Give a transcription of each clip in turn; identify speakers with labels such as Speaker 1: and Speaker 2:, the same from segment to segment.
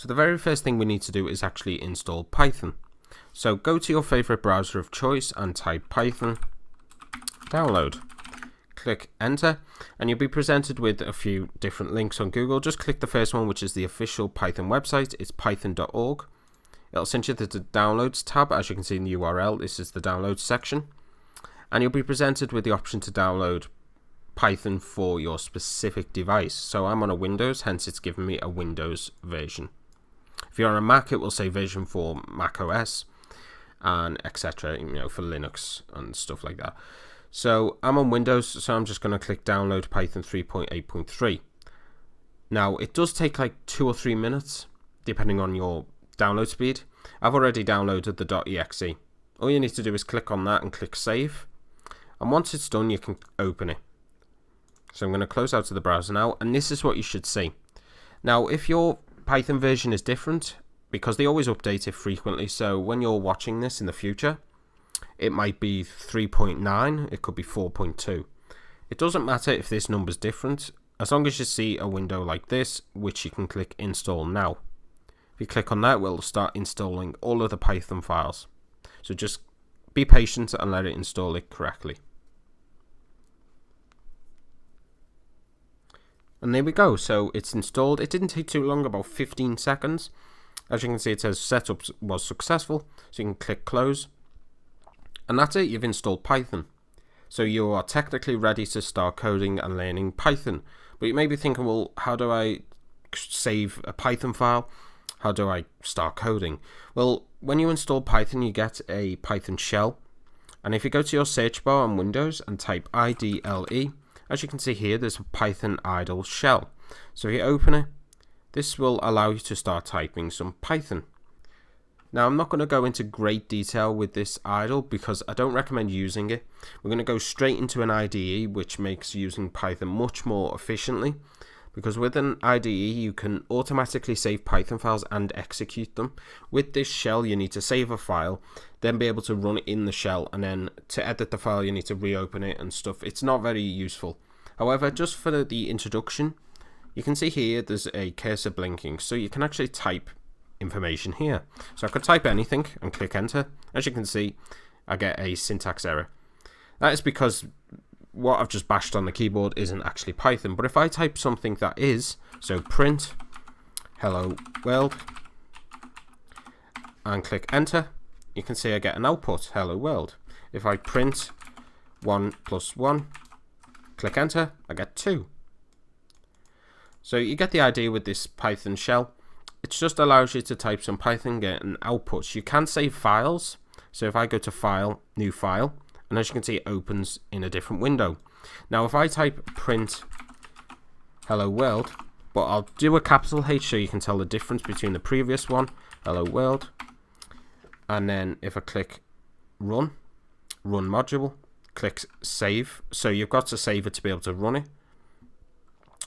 Speaker 1: So the very first thing we need to do is actually install Python. So go to your favorite browser of choice and type Python, download. Click enter and you'll be presented with a few different links on Google. Just click the first one, which is the official Python website. It's python.org. It'll send you to the downloads tab. As you can see in the URL, this is the downloads section. And you'll be presented with the option to download Python for your specific device. So I'm on a Windows, hence it's giving me a Windows version. If you're on a Mac, it will say version for Mac OS and etc. For Linux and stuff like that. So I'm on Windows, so I'm just going to click download Python 3.8.3. Now it does take like 2 or 3 minutes depending on your download speed. I've already downloaded the .exe. All you need to do is click on that and click save, and once it's done you can open it. So I'm going to close out of the browser now, and this is what you should see. Now if your Python version is different, because they always update it frequently, so when you're watching this in the future, it might be 3.9, it could be 4.2. It doesn't matter if this number's different, as long as you see a window like this, which you can click install now. If you click on that, we'll start installing all of the Python files. So just be patient and let it install it correctly. And there we go, so it's installed. It didn't take too long, about 15 seconds. As you can see, it says setup was successful, so you can click close. And that's it, you've installed Python. So you are technically ready to start coding and learning Python. But you may be thinking, well, how do I save a Python file? How do I start coding? Well, when you install Python, you get a Python shell. And if you go to your search bar on Windows and type IDLE, as you can see here, there's a Python idle shell. So if you open it, this will allow you to start typing some Python. Now I'm not going to go into great detail with this idle because I don't recommend using it. We're going to go straight into an IDE, which makes using Python much more efficiently, because with an IDE you can automatically save Python files and execute them. With this shell you need to save a file, then be able to run it in the shell, and then to edit the file you need to reopen it and stuff. It's not very useful. However, just for the introduction, you can see here there's a cursor blinking, so you can actually type information here. So I could type anything and click enter. As you can see, I get a syntax error. That is because what I've just bashed on the keyboard isn't actually Python. But if I type something that is, so print hello world, and click enter, you can see I get an output, hello world. If I print 1 + 1, click enter, I get 2. So you get the idea with this Python shell. It just allows you to type some Python, get an output. You can save files. So if I go to file, new file, and as you can see it opens in a different window. Now if I type print hello world, but I'll do a capital H so you can tell the difference between the previous one, hello world, and then if I click run module, click save. So you've got to save it to be able to run it.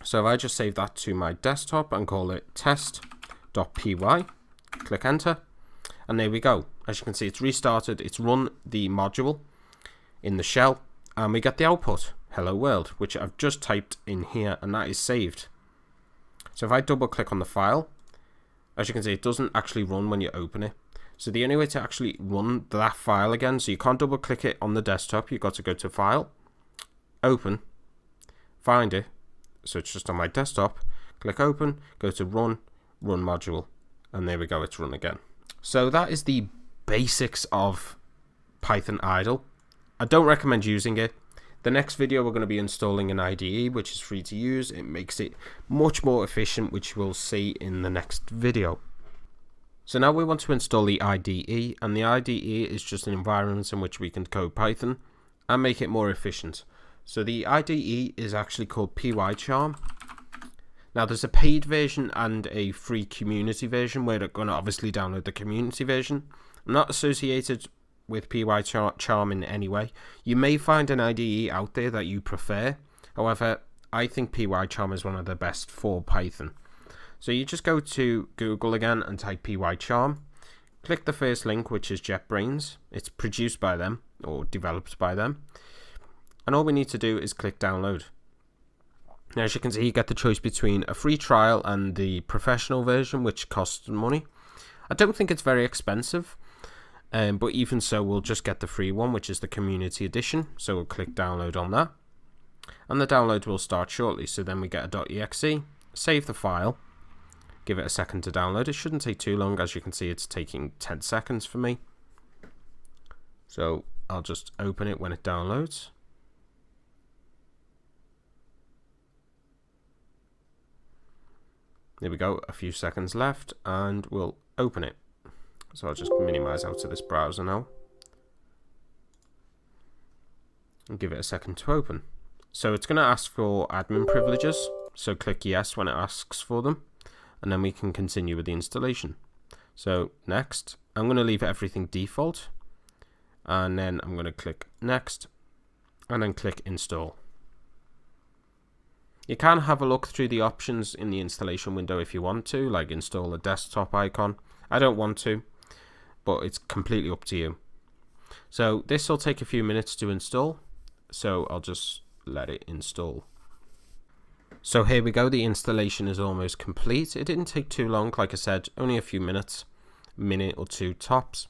Speaker 1: So if I just save that to my desktop and call it test.py, click enter, and there we go. As you can see, it's restarted, it's run the module in the shell, and we get the output, hello world, which I've just typed in here, and that is saved. So if I double click on the file, as you can see, it doesn't actually run when you open it. So the only way to actually run that file again, so you can't double click it on the desktop, you've got to go to file, open, find it, so it's just on my desktop, click open, go to run module, and there we go, it's run again. So that is the basics of Python idle. I don't recommend using it. The next video we're going to be installing an IDE, which is free to use. It makes it much more efficient, which we'll see in the next video. So now we want to install the IDE, and the IDE is just an environment in which we can code Python and make it more efficient. So the IDE is actually called PyCharm. Now there's a paid version and a free community version. We're going to obviously download the community version. I'm not associated with PyCharm in any way. You may find an IDE out there that you prefer. However, I think PyCharm is one of the best for Python. So you just go to Google again and type PyCharm. Click the first link, which is JetBrains. It's produced by them or developed by them. And all we need to do is click download. Now, as you can see, you get the choice between a free trial and the professional version, which costs money. I don't think it's very expensive, but even so, we'll just get the free one, which is the community edition. So we'll click download on that, and the download will start shortly. So then we get a .exe, save the file, give it a second to download. It shouldn't take too long. As you can see, it's taking 10 seconds for me. So I'll just open it when it downloads. There we go, a few seconds left, and we'll open it. So I'll just minimize out to this browser now and give it a second to open. So it's going to ask for admin privileges, so click yes when it asks for them, and then we can continue with the installation. So next, I'm going to leave everything default, and then I'm going to click next, and then click install. You can have a look through the options in the installation window if you want to, like install a desktop icon. I don't want to, but it's completely up to you. So this will take a few minutes to install, so I'll just let it install. So here we go, the installation is almost complete. It didn't take too long, like I said, only a few minutes, a minute or two tops.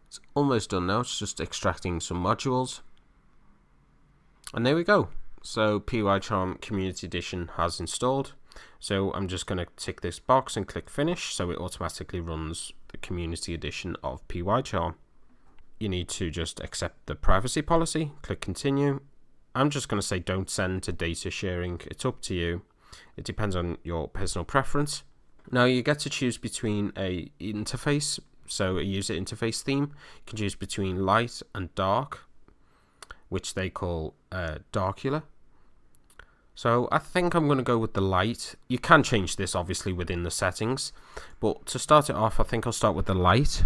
Speaker 1: It's almost done now, it's just extracting some modules. And there we go. So PyCharm Community Edition has installed. So I'm just going to tick this box and click finish, so it automatically runs the Community Edition of PyCharm. You need to just accept the privacy policy, click continue. I'm just going to say don't send to data sharing. It's up to you. It depends on your personal preference. Now you get to choose between a interface, so a user interface theme. You can choose between light and dark, which they call Darkular. So I think I'm going to go with the light. You can change this obviously within the settings, but to start it off, I think I'll start with the light.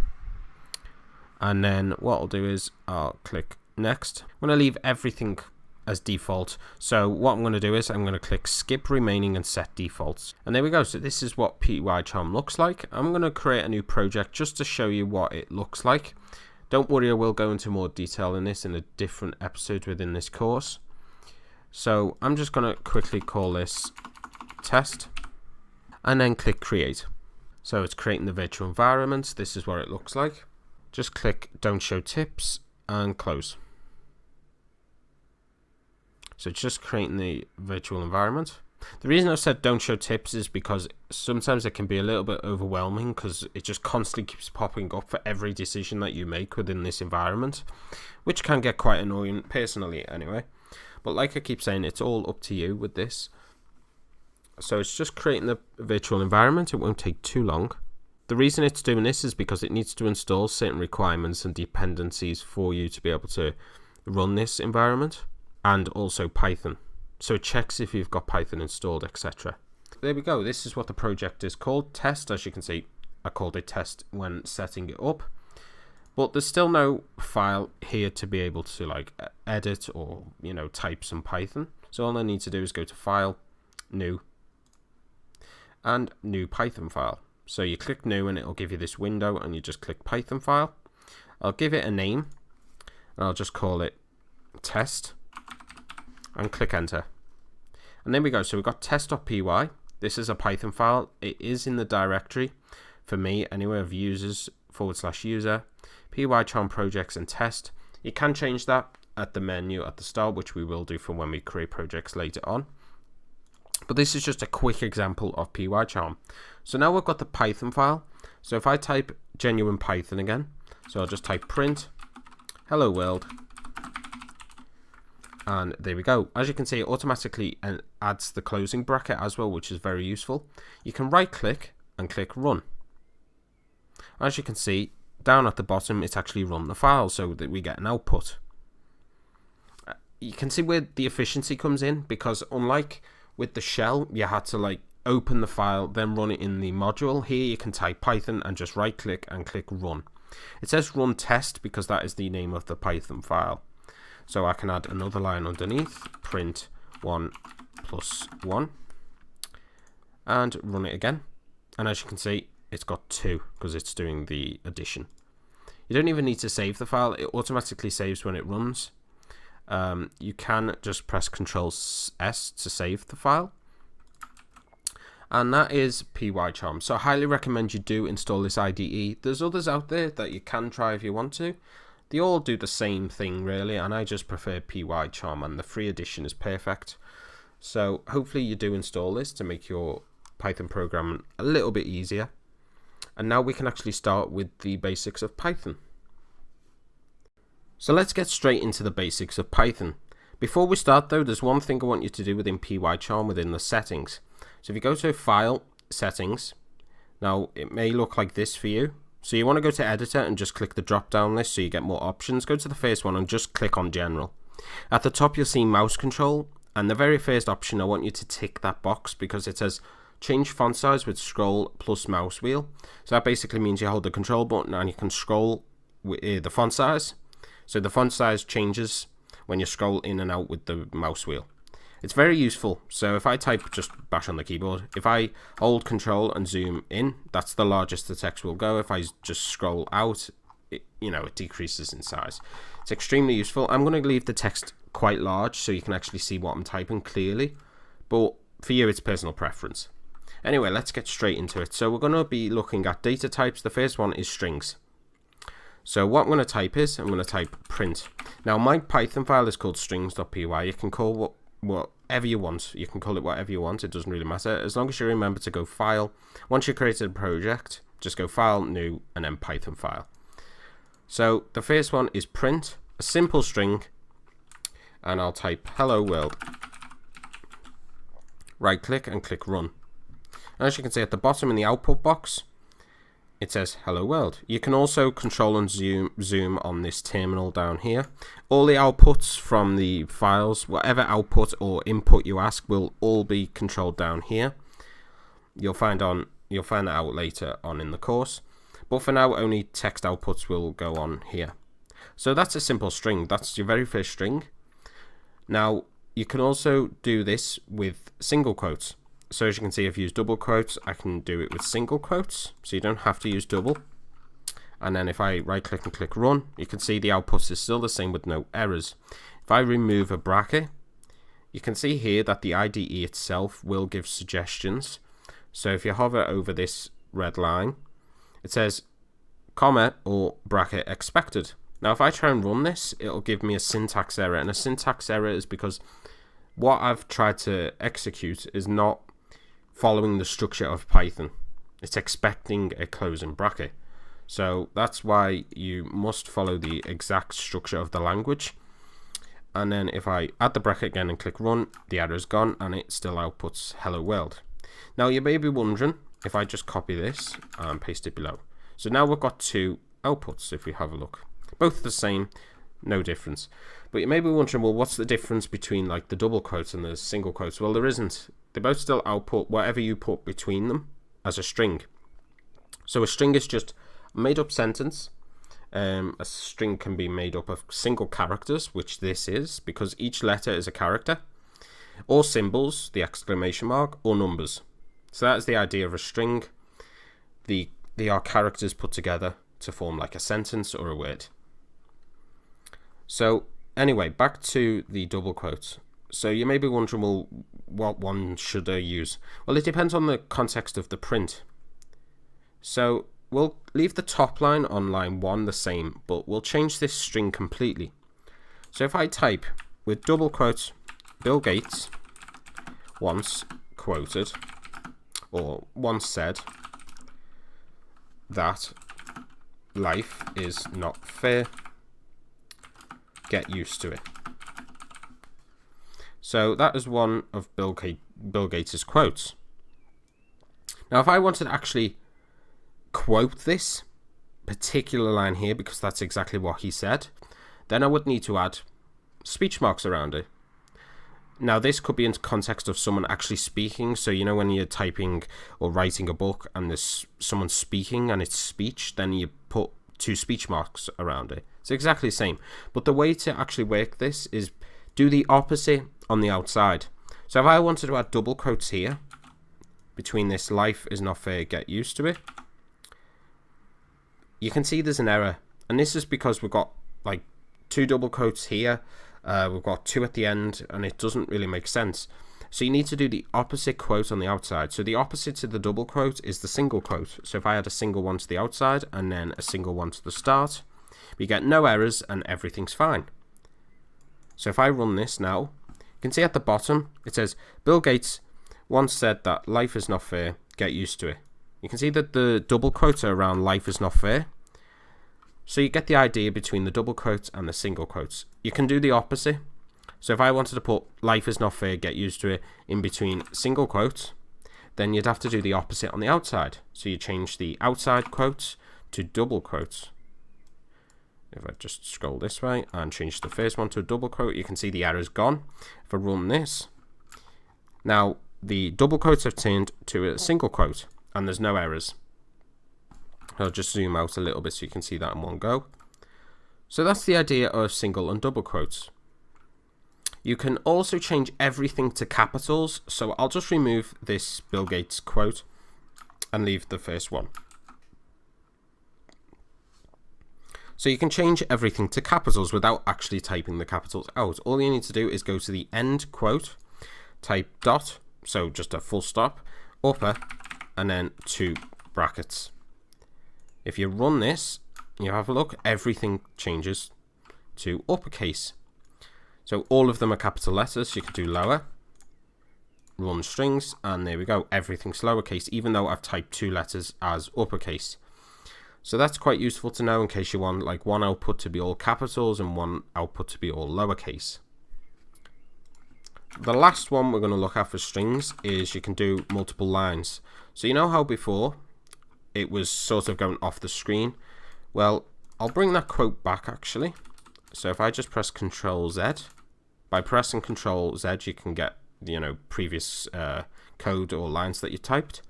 Speaker 1: And then what I'll do is I'll click next. I'm going to leave everything as default. So what I'm going to do is I'm going to click skip remaining and set defaults. And there we go. So this is what PyCharm looks like. I'm going to create a new project just to show you what it looks like. Don't worry, I will go into more detail in this in a different episode within this course. So I'm just going to quickly call this test and then click create. So it's creating the virtual environment. This is what it looks like. Just click don't show tips and close. So it's just creating the virtual environment. The reason I said don't show tips is because sometimes it can be a little bit overwhelming because it just constantly keeps popping up for every decision that you make within this environment, which can get quite annoying personally anyway. But like I keep saying, it's all up to you with this. So it's just creating the virtual environment. It won't take too long. The reason it's doing this is because it needs to install certain requirements and dependencies for you to be able to run this environment, and also Python. So it checks if you've got Python installed, etc. There we go. This is what the project is called, test. As you can see, I called it test when setting it up. But there's still no file here to be able to like edit or, you know, type some Python. So all I need to do is go to File, New, and New Python file. So you click New and it'll give you this window, and you just click Python file. I'll give it a name, and I'll just call it test, and click enter. And there we go. So we've got test.py. This is a Python file. It is in the directory for me anyway of users/user, PyCharm projects and test. You can change that at the menu at the start, which we will do for when we create projects later on. But this is just a quick example of PyCharm. So now we've got the Python file. So if I type genuine Python again, so I'll just type print hello world, and there we go. As you can see, it automatically adds the closing bracket as well, which is very useful. You can right click and click run. As you can see, down at the bottom, it's actually run the file so that we get an output. You can see where the efficiency comes in, because unlike with the shell, you had to like open the file, then run it in the module. Here you can type Python and just right click and click run. It says run test because that is the name of the Python file. So I can add another line underneath, print 1 + 1, and run it again. And as you can see, it's got 2 because it's doing the addition. You don't even need to save the file. It automatically saves when it runs. you can just press Control S to save the file. And that is PyCharm. So I highly recommend you do install this IDE. There's others out there that you can try if you want to. They all do the same thing really, and I just prefer PyCharm, and the free edition is perfect. So hopefully you do install this to make your Python programming a little bit easier. And now we can actually start with the basics of Python. So let's get straight into the basics of Python. Before we start though, there's one thing I want you to do within PyCharm within the settings. So if you go to File, Settings, now it may look like this for you. So you want to go to Editor and just click the drop down list so you get more options. Go to the first one and just click on General. At the top you'll see Mouse Control, and the very first option I want you to tick that box because it says change font size with scroll plus mouse wheel. So that basically means you hold the control button and you can scroll with the font size. So the font size changes when you scroll in and out with the mouse wheel. It's very useful. So if I type, just bash on the keyboard, if I hold control and zoom in, that's the largest the text will go. If I just scroll out, it decreases in size. It's extremely useful. I'm going to leave the text quite large so you can actually see what I'm typing clearly, but for you it's personal preference. Anyway, let's get straight into it. So we're going to be looking at data types. The first one is strings. So what I'm going to type is, I'm going to type print. Now my Python file is called strings.py. You can call whatever you want. You can call it whatever you want. It doesn't really matter. As long as you remember to go file. Once you've created a project, just go file, new, and then Python file. So the first one is print, a simple string, and I'll type hello world. Right click and click run. And as you can see at the bottom in the output box, it says hello world. You can also control and zoom on this terminal down here. All the outputs from the files, whatever output or input you ask, will all be controlled down here. You'll find that out later on in the course. But for now, only text outputs will go on here. So that's a simple string. That's your very first string. Now you can also do this with single quotes. So as you can see, I've used double quotes. I can do it with single quotes, so you don't have to use double. And then if I right click and click run, you can see the output is still the same with no errors. If I remove a bracket, you can see here that the IDE itself will give suggestions. So if you hover over this red line, it says comma or bracket expected. Now if I try and run this, it'll give me a syntax error, and a syntax error is because what I've tried to execute is not following the structure of Python. It's expecting a closing bracket. So that's why you must follow the exact structure of the language. And then if I add the bracket again and click run, the error is gone and it still outputs hello world. Now you may be wondering if I just copy this and paste it below. So now we've got two outputs if we have a look. Both the same, no difference. But you may be wondering, well, what's the difference between like the double quotes and the single quotes? Well, there isn't. They both still output whatever you put between them as a string. So a string is just a made up sentence. A string can be made up of single characters, which this is, because each letter is a character, or symbols, the exclamation mark, or numbers. So that is the idea of a string. They are characters put together to form like a sentence or a word. So anyway, back to the double quotes. So you may be wondering, well, what one should I use? Well, it depends on the context of the print. So we'll leave the top line on line 1 the same, but we'll change this string completely. So if I type with double quotes, Bill Gates once quoted, or once said, that life is not fair, get used to it. So that is one of Bill Gates' quotes. Now if I wanted to actually quote this particular line here, because that's exactly what he said, then I would need to add speech marks around it. Now this could be in context of someone actually speaking. So you know when you're typing or writing a book and there's someone speaking and it's speech, then you put 2 speech marks around it. It's exactly the same. But the way to actually work this is do the opposite on the outside. So if I wanted to add double quotes here between this life is not fair, get used to it, you can see there's an error. And this is because we've got like 2 double quotes here We've got 2 at the end, and it doesn't really make sense. So you need to do the opposite quote on the outside. So the opposite to the double quote is the single quote. So if I had a single one to the outside and then a single one to the start, we get no errors and everything's fine. So if I run this now, you can see at the bottom it says Bill Gates once said that life is not fair, get used to it. You can see that the double quotes are around life is not fair. So you get the idea between the double quotes and the single quotes. You can do the opposite. So if I wanted to put life is not fair, get used to it in between single quotes, then you'd have to do the opposite on the outside. So you change the outside quotes to double quotes. If I just scroll this way and change the first one to a double quote, you can see the error's gone. If I run this, now the double quotes have turned to a single quote and there's no errors. I'll just zoom out a little bit so you can see that in one go. So that's the idea of single and double quotes. You can also change everything to capitals, so I'll just remove this Bill Gates quote and leave the first one. So you can change everything to capitals without actually typing the capitals out. All you need to do is go to the end quote, type dot, so just a full stop, upper, and then 2 brackets. If you run this, you have a look, everything changes to uppercase. So all of them are capital letters. You can do lower, run strings, and there we go. Everything's lowercase, even though I've typed 2 letters as uppercase. So that's quite useful to know in case you want like one output to be all capitals and one output to be all lowercase. The last one we're going to look at for strings is you can do multiple lines. So you know how before it was sort of going off the screen? Well, I'll bring that quote back actually. So if I just press Control Z, by pressing Control Z, you can get, you know, previous code or lines that you typed.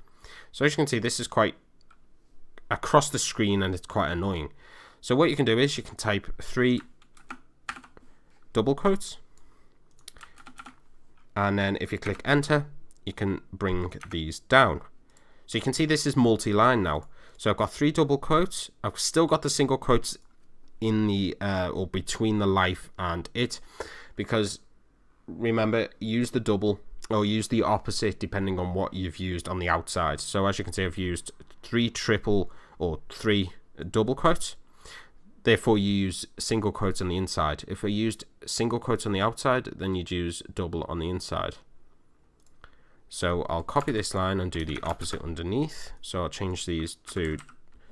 Speaker 1: So as you can see, this is quite across the screen and it's quite annoying. So what you can do is you can type 3 double quotes, and then if you click Enter, you can bring these down. So you can see this is multi-line now. So I've got 3 double quotes. I've still got the single quotes in the or between the life and it, because remember, use the double or use the opposite depending on what you've used on the outside. So as you can see, I've used 3 triple or 3 double quotes, therefore you use single quotes on the inside. If I used single quotes on the outside, then you'd use double on the inside. So I'll copy this line and do the opposite underneath. So I'll change these to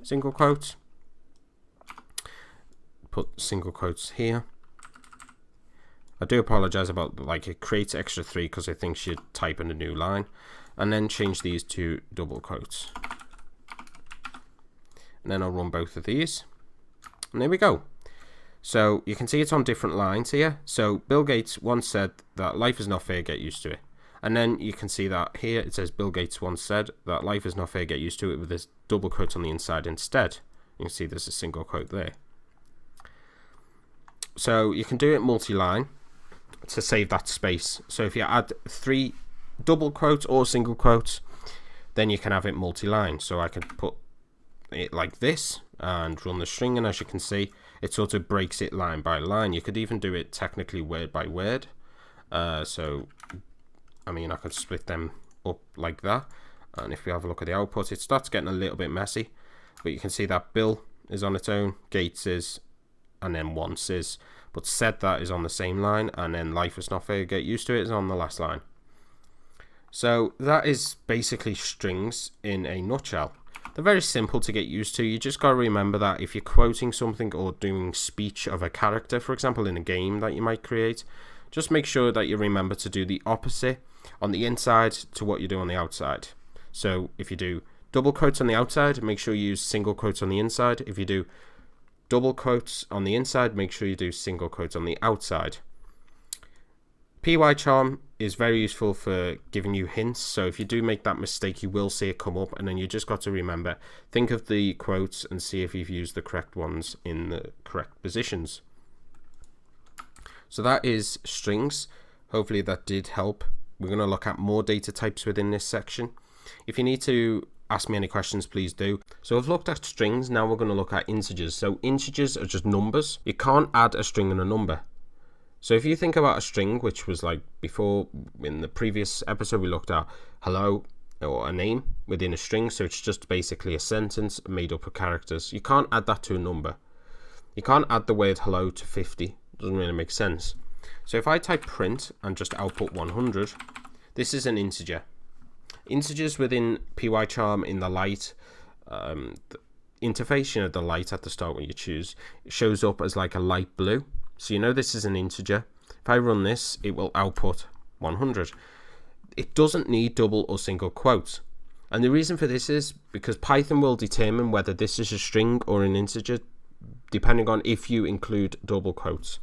Speaker 1: single quotes, put single quotes here. I do apologize about, like, it creates extra 3 because it thinks you're typing a new line, and then change these to double quotes. And then I'll run both of these, and there we go. So you can see it's on different lines here. So Bill Gates once said that life is not fair, get used to it. And then you can see that here it says Bill Gates once said that life is not fair, get used to it, with this double quote on the inside instead. You can see there's a single quote there. So you can do it multi-line to save that space. So if you add 3 double quotes or single quotes, then you can have it multi-line. So I can put it like this and run the string, and as you can see, it sort of breaks it line by line. You could even do it technically word by word. So I mean, I could split them up like that, and if we have a look at the output, it starts getting a little bit messy, but you can see that Bill is on its own, Gates is, and then once is, but said that is on the same line, and then life is not fair, get used to it is on the last line. So that is basically strings in a nutshell. They're very simple to get used to. You just got to remember that if you're quoting something or doing speech of a character, for example in a game that you might create, just make sure that you remember to do the opposite on the inside to what you do on the outside. So if you do double quotes on the outside, make sure you use single quotes on the inside. If you do double quotes on the inside, make sure you do single quotes on the outside. PyCharm is very useful for giving you hints, so if you do make that mistake, you will see it come up, and then you just got to remember, think of the quotes and see if you've used the correct ones in the correct positions. So that is strings. Hopefully that did help. We're going to look at more data types within this section. If you need to ask me any questions, please do. So I've looked at strings, now we're going to look at integers. So integers are just numbers. You can't add a string and a number. So if you think about a string, which was like before in the previous episode, we looked at hello or a name within a string. So it's just basically a sentence made up of characters. You can't add that to a number. You can't add the word hello to 50. It doesn't really make sense. So if I type print and just output 100, this is an integer. Integers within PyCharm in the light interface, you know, the light at the start when you choose, it shows up as like a light blue. So you know this is an integer. If I run this, it will output 100. It doesn't need double or single quotes. And the reason for this is because Python will determine whether this is a string or an integer depending on if you include double quotes.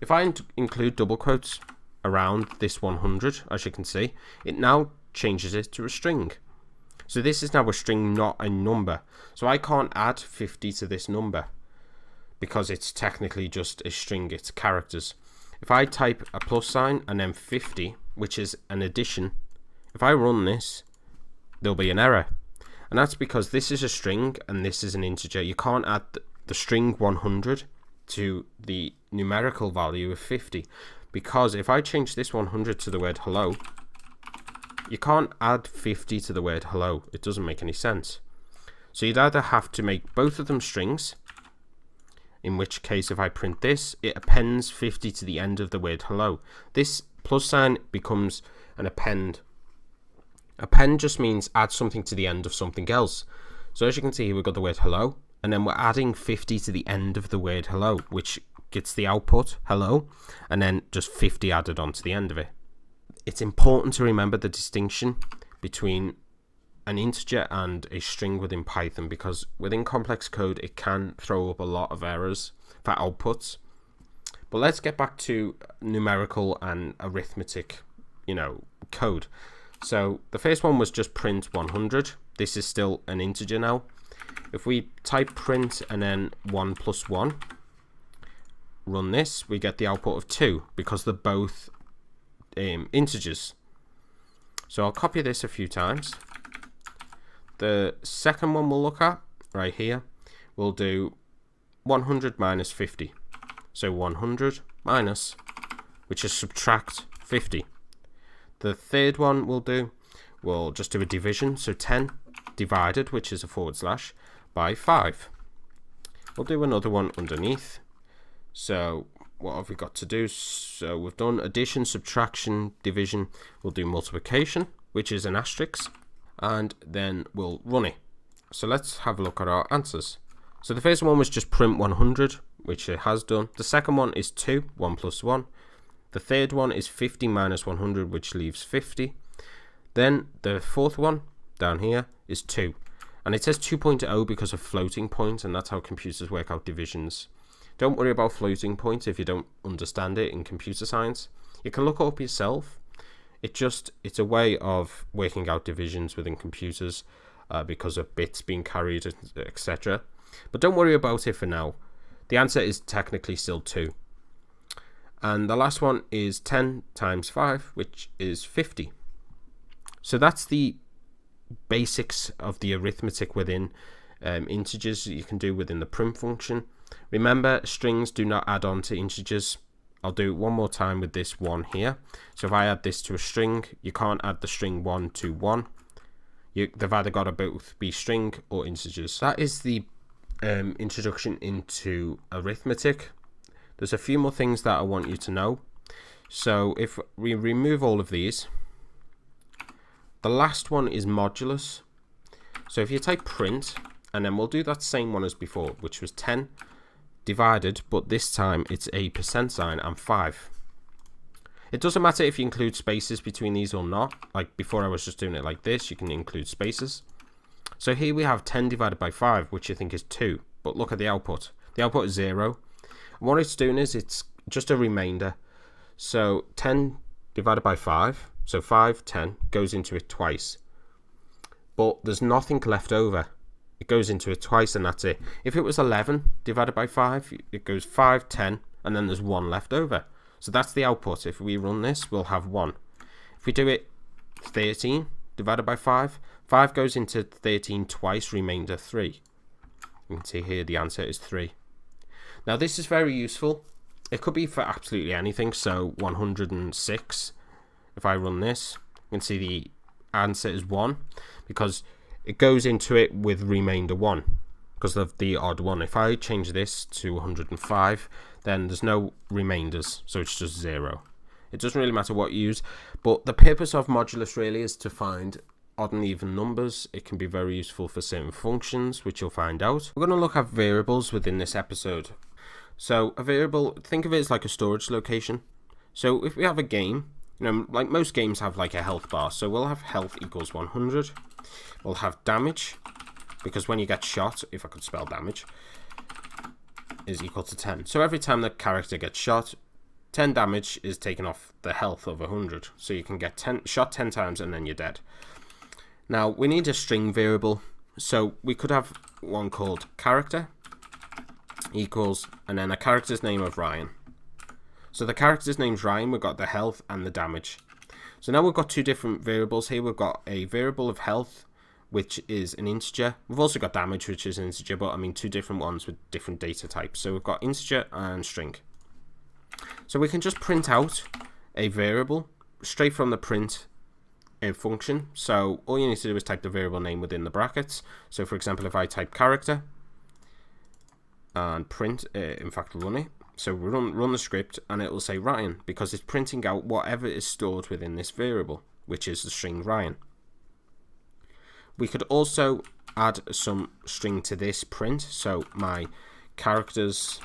Speaker 1: If I include double quotes around this 100, as you can see, it now changes it to a string. So this is now a string, not a number. So I can't add 50 to this number because it's technically just a string, it's characters. If I type a plus sign and then 50, which is an addition, if I run this, there'll be an error. And that's because this is a string and this is an integer. You can't add the string 100 to the numerical value of 50, because if I change this 100 to the word hello, you can't add 50 to the word hello. It doesn't make any sense. So you'd either have to make both of them strings, in which case if I print this, it appends 50 to the end of the word hello. This plus sign becomes an append. Append just means add something to the end of something else. So as you can see here, we've got the word hello, and then we're adding 50 to the end of the word hello, which gets the output hello, and then just 50 added onto the end of it. It's important to remember the distinction between an integer and a string within Python, because within complex code it can throw up a lot of errors for outputs. But let's get back to numerical and arithmetic, code. So the first one was just print 100. This is still an integer now. If we type print and then 1 plus 1, run this, we get the output of 2 because they're both integers. So I'll copy this a few times. The second one we'll look at right here, we'll do 100 minus 50. So 100 minus, which is subtract 50. The third one we'll just do a division. So 10 divided, which is a /, by 5. We'll do another one underneath. So what have we got to do? So we've done addition, subtraction, division. We'll do multiplication, which is an asterisk, and then we'll run it. So let's have a look at our answers. So the first one was just print 100, which it has done. The second one is 2, 1 plus 1. The third one is 50 minus 100, which leaves 50. Then the fourth one down here is 2. And it says 2.0 because of floating point, and that's how computers work out divisions. Don't worry about floating point if you don't understand it in computer science. You can look it up yourself. It's a way of working out divisions within computers because of bits being carried, etc. But don't worry about it for now. The answer is technically still 2. And the last one is 10 times 5, which is 50. So that's the basics of the arithmetic within integers that you can do within the print function. Remember, strings do not add on to integers. I'll do it one more time with this one here. So if I add this to a string, you can't add the string 1 to 1. They've either got to both be string or integers. That is the introduction into arithmetic. There's a few more things that I want you to know. So if we remove all of these, the last one is modulus. So if you type print, and then we'll do that same one as before, which was 10 divided, but this time it's a % and 5. It doesn't matter if you include spaces between these or not. Like before I was just doing it like this, you can include spaces. So here we have 10 divided by 5, which I think is 2. But look at the output. The output is 0. And what it's doing is it's just a remainder. So 10 divided by 5, so 5, 10, goes into it twice. But there's nothing left over. It goes into it twice and that's it. If it was 11 divided by 5, it goes 5, 10, and then there's 1 left over. So that's the output. If we run this, we'll have 1. If we do it 13 divided by 5, 5 goes into 13 twice, remainder 3. You can see here the answer is 3. Now this is very useful It could be for absolutely anything. So 106, if I run this, you can see the answer is 1 because it goes into it with remainder 1 because of the odd one. If I change this to 105, then there's no remainders, so it's just 0. It doesn't really matter what you use, but the purpose of modulus really is to find odd and even numbers. It can be very useful for certain functions, which you'll find out. We're going to look at variables within this episode. So a variable, think of it as like a storage location. So if we have a game, you know, like most games have like a health bar. So we'll have health equals 100. We'll have damage, because when you get shot, if I could spell damage, is equal to 10. So every time the character gets shot, 10 damage is taken off the health of 100. So you can get shot 10 times and then you're dead. Now we need a string variable. So we could have one called character equals, and then a character's name of Ryan. So the character's name's Ryan, we've got the health and the damage. So now we've got two different variables here. We've got a variable of health, which is an integer. We've also got damage, which is an integer, but I mean two different ones with different data types. So we've got integer and string. So we can just print out a variable straight from the print function. So all you need to do is type the variable name within the brackets. So for example, if I type character and print, in fact run it. So we run the script and it will say Ryan because it's printing out whatever is stored within this variable, which is the string Ryan. We could also add some string to this print. So my character's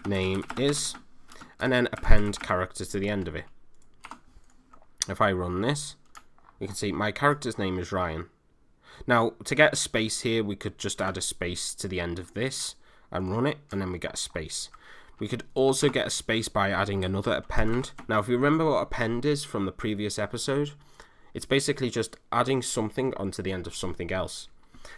Speaker 1: name is, and then append character to the end of it. If I run this, you can see my character's name is Ryan. Now to get a space here, we could just add a space to the end of this and run it, and then we get a space. We could also get a space by adding another append. Now if you remember what append is from the previous episode, it's basically just adding something onto the end of something else.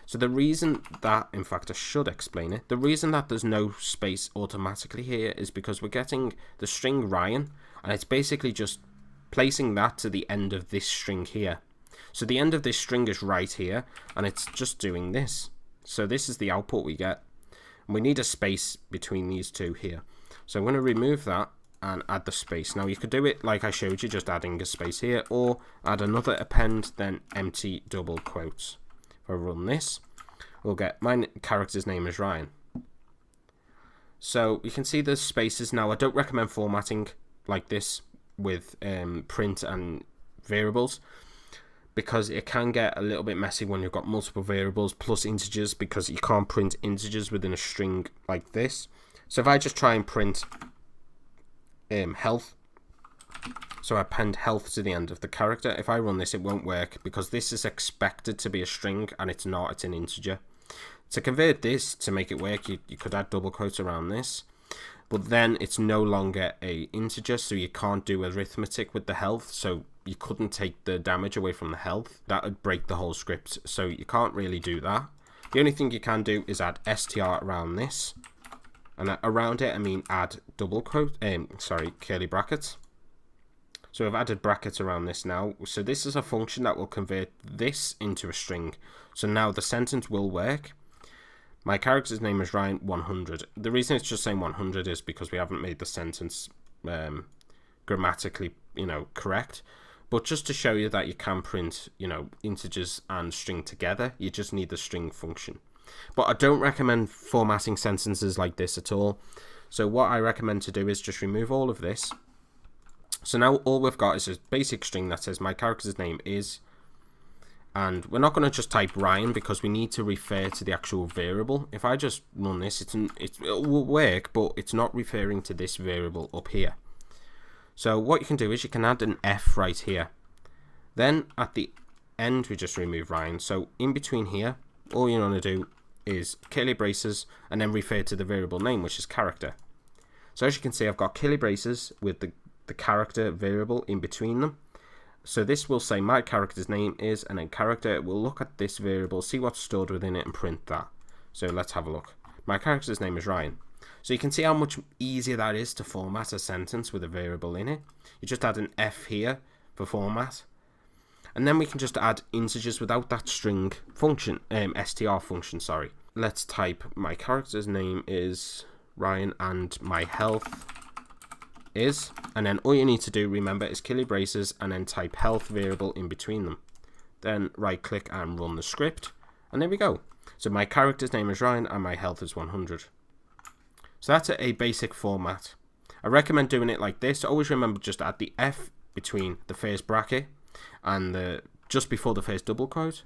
Speaker 1: So the reason that, in fact I should explain it, the reason that there's no space automatically here is because we're getting the string Ryan, and it's basically just placing that to the end of this string here. So the end of this string is right here, and it's just doing this. So this is the output we get. And we need a space between these two here. So I'm going to remove that and add the space. Now you could do it like I showed you, just adding a space here, or add another append, then empty double quotes. If I run this, we'll get my character's name is Ryan. So you can see the spaces. Now I don't recommend formatting like this with print and variables, because it can get a little bit messy when you've got multiple variables plus integers, because you can't print integers within a string like this. So if I just try and print health, so I append health to the end of the character, if I run this it won't work because this is expected to be a string and it's not, it's an integer. To convert this to make it work, you could add double quotes around this, but then it's no longer a integer, so you can't do arithmetic with the health, so you couldn't take the damage away from the health. That would break the whole script, so you can't really do that. The only thing you can do is add str around this, and around it I mean add double quote, curly brackets. So I've added brackets around this now. So this is a function that will convert this into a string. So now the sentence will work. My character's name is Ryan 100. The reason it's just saying 100 is because we haven't made the sentence grammatically, correct. But just to show you that you can print, integers and string together, you just need the string function. But I don't recommend formatting sentences like this at all. So what I recommend to do is just remove all of this. So now all we've got is a basic string that says my character's name is, and we're not going to just type Ryan because we need to refer to the actual variable. If I just run this, it will work, but it's not referring to this variable up here. So what you can do is you can add an F right here. Then at the end, we just remove Ryan. So in between here, all you want to do is curly braces and then refer to the variable name, which is character. So as you can see, I've got curly braces with the character variable in between them. So this will say my character's name is, and then character will look at this variable, see what's stored within it, and print that. So let's have a look. My character's name is Ryan. So you can see how much easier that is to format a sentence with a variable in it. You just add an F here for format, and then we can just add integers without that string function, str function, sorry. Let's type my character's name is Ryan, and my health is, and then all you need to do, remember, is curly braces and then type health variable in between them. Then right click and run the script, and there we go. So my character's name is Ryan and my health is 100. So that's a basic format. I recommend doing it like this. Always remember just add the F between the first bracket and just before the first double quote,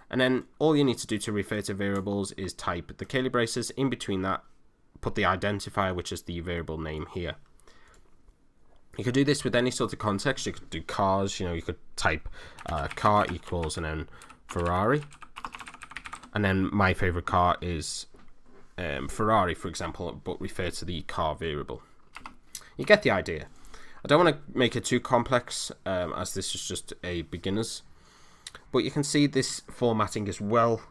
Speaker 1: and then all you need to do to refer to variables is type the curly braces in between that, put the identifier, which is the variable name here. You could do this with any sort of context. You could do cars, you could type car equals and then Ferrari, and then my favorite car is Ferrari, for example, but refer to the car variable. You get the idea. I don't want to make it too complex, as this is just a beginner's, but you can see this formatting is well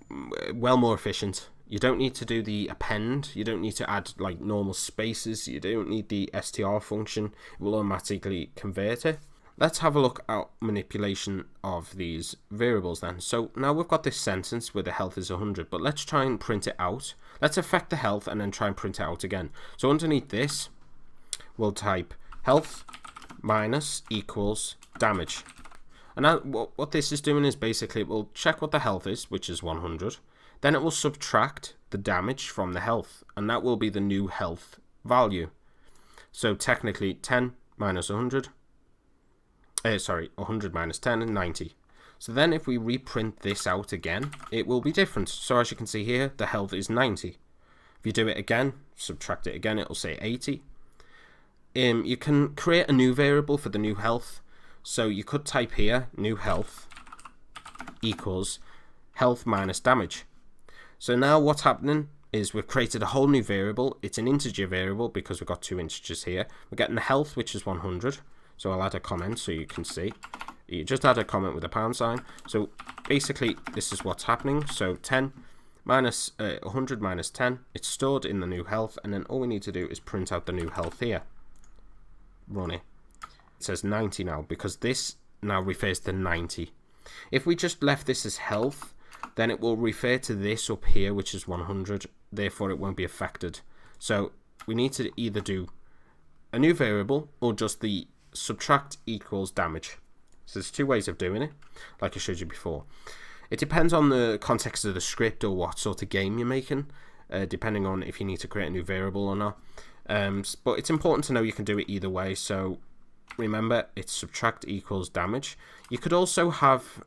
Speaker 1: more efficient. You don't need to do the append, you don't need to add like normal spaces, you don't need the str function, it will automatically convert it. Let's have a look at manipulation of these variables then. So now we've got this sentence where the health is 100, but let's try and print it out. Let's affect the health and then try and print it out again. So underneath this, we'll type health minus equals damage. And now what this is doing is basically it will check what the health is, which is 100. Then it will subtract the damage from the health, and that will be the new health value. So technically 10 minus 100, 100 minus 10 and 90. So then if we reprint this out again, it will be different. So as you can see here, the health is 90. If you do it again, subtract it again, it will say 80. You can create a new variable for the new health. So you could type here, new health equals health minus damage. So now what's happening is we've created a whole new variable. It's an integer variable because we've got two integers here. We're getting the health, which is 100. So I'll add a comment so you can see. You just add a comment with a pound sign. So basically this is what's happening. So 10 minus 100 minus 10, it's stored in the new health, and then all we need to do is print out the new health here. Run it. It says 90 now because this now refers to 90. If we just left this as health, then it will refer to this up here, which is 100, therefore it won't be affected. So we need to either do a new variable or just the subtract equals damage. So there's two ways of doing it, like I showed you before. It depends on the context of the script or what sort of game you're making, depending on if you need to create a new variable or not. But it's important to know you can do it either way. So remember, it's subtract equals damage. You could also have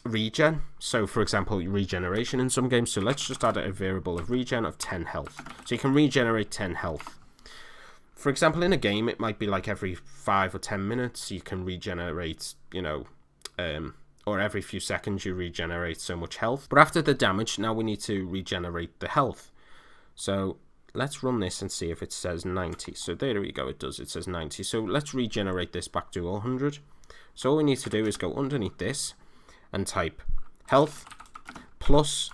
Speaker 1: regen, so for example regeneration in some games. So let's just add a variable of regen of 10 health, so you can regenerate 10 health. For example, in a game it might be like every 5 or 10 minutes you can regenerate, or every few seconds you regenerate so much health. But after the damage, now we need to regenerate the health. So let's run this and see if it says 90. So there we go, it does, it says 90. So let's regenerate this back to 100. So all we need to do is go underneath this and type health plus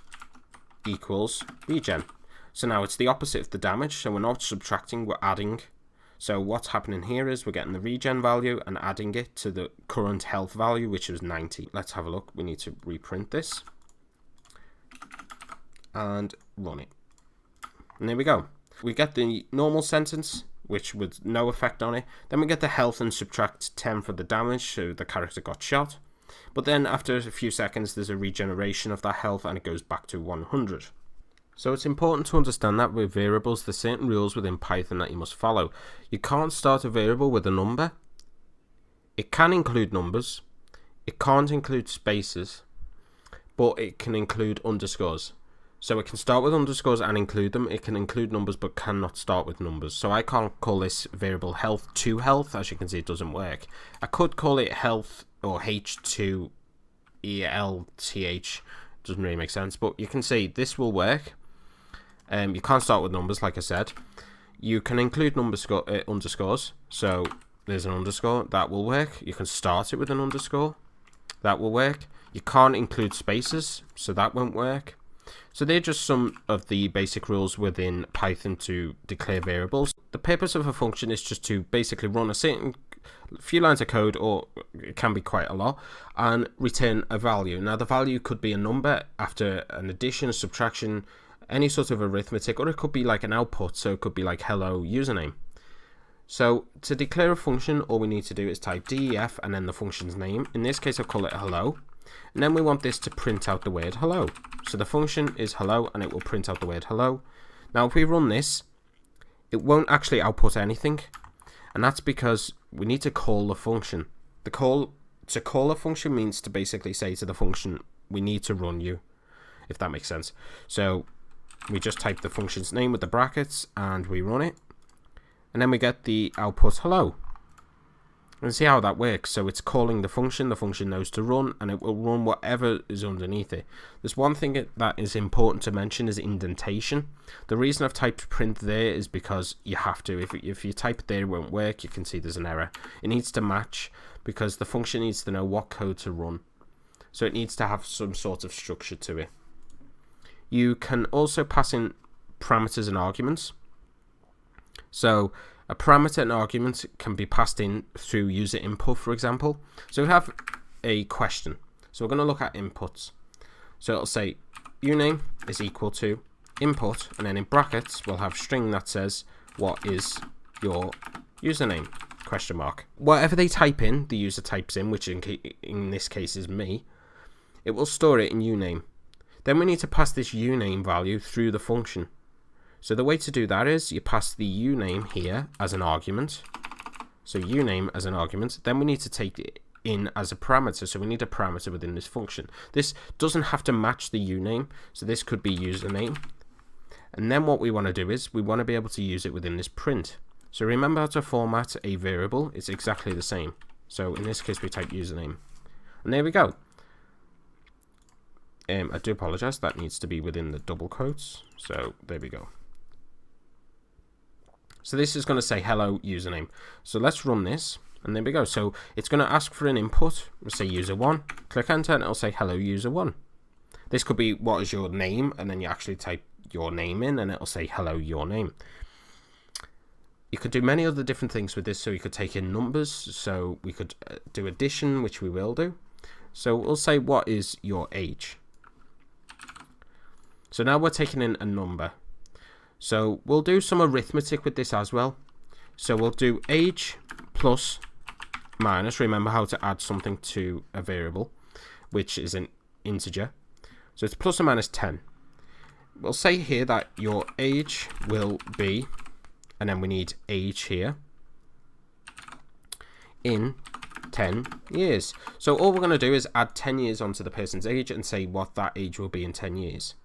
Speaker 1: equals regen. So now it's the opposite of the damage, so we're not subtracting, we're adding. So what's happening here is we're getting the regen value and adding it to the current health value, which is 90. Let's have a look. We need to reprint this and run it. And there we go. We get the normal sentence, which with no effect on it. Then we get the health and subtract 10 for the damage, so the character got shot. But then after a few seconds, there's a regeneration of that health and it goes back to 100. So it's important to understand that with variables, there's certain rules within Python that you must follow. You can't start a variable with a number. It can include numbers. It can't include spaces, but it can include underscores. So it can start with underscores and include them. It can include numbers but cannot start with numbers. So I can't call this variable health to health. As you can see, it doesn't work. I could call it health or H2ELTH. Doesn't really make sense, but you can see this will work. You can't start with numbers, like I said. You can include underscores. So there's an underscore, that will work. You can start it with an underscore, that will work. You can't include spaces, so that won't work. So they're just some of the basic rules within Python to declare variables. The purpose of a function is just to basically run a certain few lines of code, or it can be quite a lot, and return a value. Now the value could be a number after an addition, a subtraction, any sort of arithmetic, or it could be like an output, so it could be like hello username. So to declare a function, all we need to do is type def and then the function's name. In this case, I'll call it hello. And then we want this to print out the word hello. So the function is hello, and it will print out the word hello. Now, if we run this, it won't actually output anything. And that's because we need to call the function. To call a function means to basically say to the function, we need to run you, if that makes sense. So we just type the function's name with the brackets, and we run it. And then we get the output hello. And see how that works. So it's calling the function knows to run, and it will run whatever is underneath it. There's one thing that is important to mention is indentation. The reason I've typed print there is because you have to. If you type it there, it won't work. You can see there's an error. It needs to match because the function needs to know what code to run. So it needs to have some sort of structure to it. You can also pass in parameters and arguments. So a parameter and argument can be passed in through user input, for example. So we have a question. So we're going to look at inputs. So it'll say uname is equal to input, and then in brackets we'll have string that says what is your username, question mark. Whatever they type in, the user types in, which in this case is me, it will store it in uname. Then we need to pass this uname value through the function. So the way to do that is you pass the uname here as an argument. So uname as an argument. Then we need to take it in as a parameter. So we need a parameter within this function. This doesn't have to match the uname. So this could be username. And then what we want to do is we want to be able to use it within this print. So remember how to format a variable. It's exactly the same. So in this case we type username. And there we go. I do apologize. That needs to be within the double quotes. So there we go. So this is going to say hello username. So let's run this, and there we go. So it's going to ask for an input. We'll say user1, click enter, and it'll say hello user1. This could be what is your name, and then you actually type your name in, and it'll say hello your name. You could do many other different things with this. So you could take in numbers. So we could do addition, which we will do. So we'll say what is your age. So now we're taking in a number. So we'll do some arithmetic with this as well. So we'll do age plus minus. Remember how to add something to a variable, which is an integer. So it's plus or minus 10. We'll say here that your age will be, and then we need age here, in 10 years. So all we're going to do is add 10 years onto the person's age and say what that age will be in 10 years.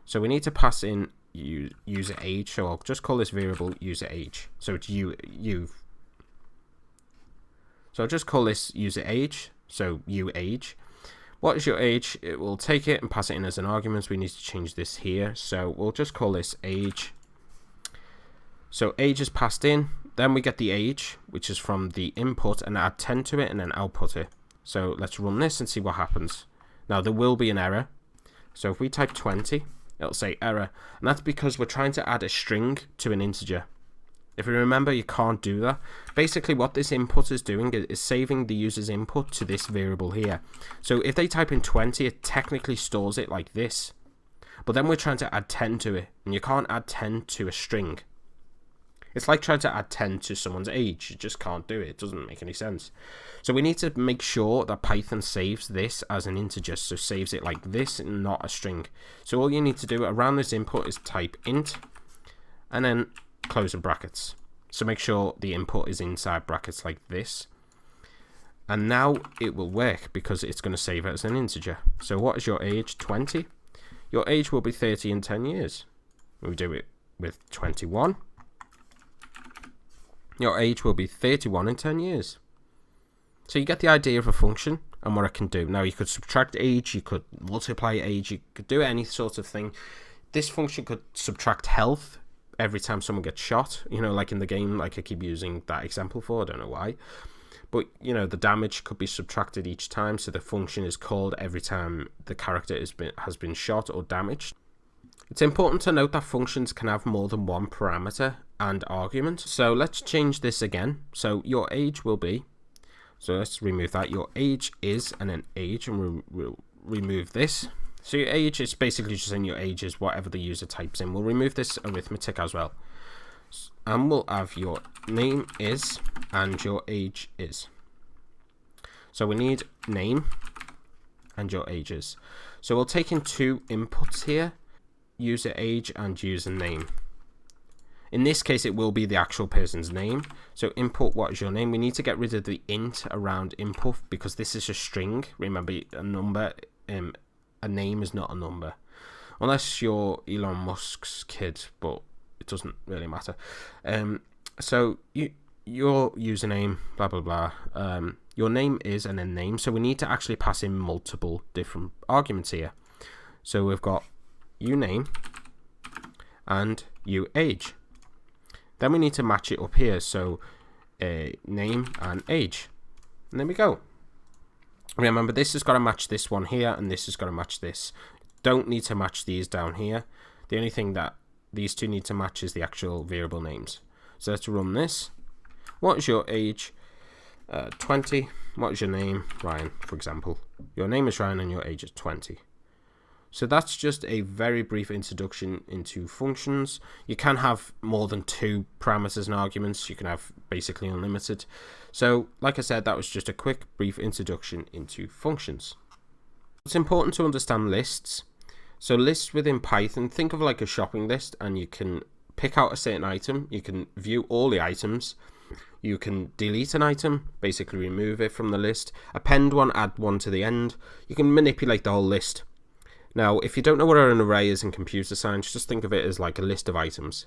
Speaker 1: So we need to pass in user age, so I'll just call this variable user age. So it's so I'll just call this user age, so age. What is your age? It will take it and pass it in as an argument. We need to change this here, so we'll just call this age. So age is passed in, then we get the age, which is from the input, and add 10 to it and then output it. So let's run this and see what happens. Now there will be an error. So if we type 20, it'll say error, and that's because we're trying to add a string to an integer. If you remember, you can't do that. Basically what this input is doing is saving the user's input to this variable here. So if they type in 20, it technically stores it like this, but then we're trying to add 10 to it, and you can't add 10 to a string. It's like trying to add 10 to someone's age. You just can't do it. It doesn't make any sense. So we need to make sure that Python saves this as an integer. So saves it like this and not a string. So all you need to do around this input is type int and then close the brackets. So make sure the input is inside brackets like this. And now it will work because it's going to save it as an integer. So what is your age? 20. Your age will be 30 in 10 years. We do it with 21. Your age will be 31 in 10 years. So you get the idea of a function and what it can do. Now you could subtract age, you could multiply age, you could do any sort of thing. This function could subtract health every time someone gets shot, you know, like in the game, like I keep using that example for, I don't know why. But, you know, the damage could be subtracted each time, so the function is called every time the character has been shot or damaged. It's important to note that functions can have more than one parameter and argument. So let's change this again. So your age will be, so let's remove that. Your age is, and then age, and we'll remove this. So your age is basically just saying your age is whatever the user types in. We'll remove this arithmetic as well. And we'll have your name is and your age is. So we need name and your ages. So we'll take in two inputs here, user age and user name. In this case, it will be the actual person's name. So input, what is your name? We need to get rid of the int around input because this is a string. Remember, a number, a name is not a number. Unless you're Elon Musk's kid, but it doesn't really matter. So your username, blah, blah, blah. Your name is and then name. So we need to actually pass in multiple different arguments here. So we've got you name and you age. Then we need to match it up here, so name and age. And there we go. Remember, this has got to match this one here, and this has got to match this. Don't need to match these down here. The only thing that these two need to match is the actual variable names. So let's run this. What is your age? 20. What is your name? Ryan, for example. Your name is Ryan and your age is 20. So that's just a very brief introduction into functions. You can have more than two parameters and arguments. You can have basically unlimited. So like I said, that was just a quick brief introduction into functions. It's important to understand lists. So lists within Python, think of like a shopping list, and you can pick out a certain item. You can view all the items. You can delete an item, basically remove it from the list, append one, add one to the end. You can manipulate the whole list. Now, if you don't know what an array is in computer science, just think of it as like a list of items.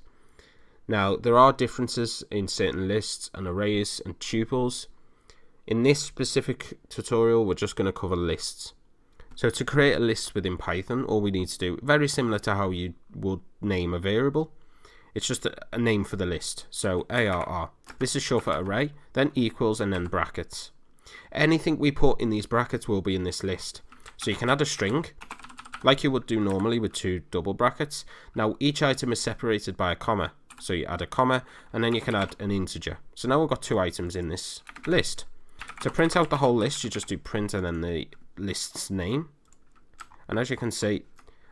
Speaker 1: Now, there are differences in certain lists and arrays and tuples. In this specific tutorial, we're just going to cover lists. So to create a list within Python, all we need to do, very similar to how you would name a variable, it's just a name for the list. So ARR, this is short for array, then equals, and then brackets. Anything we put in these brackets will be in this list. So you can add a string, like you would do normally with two double brackets. Now each item is separated by a comma. So you add a comma and then you can add an integer. So now we've got two items in this list. To print out the whole list, you just do print and then the list's name. And as you can see,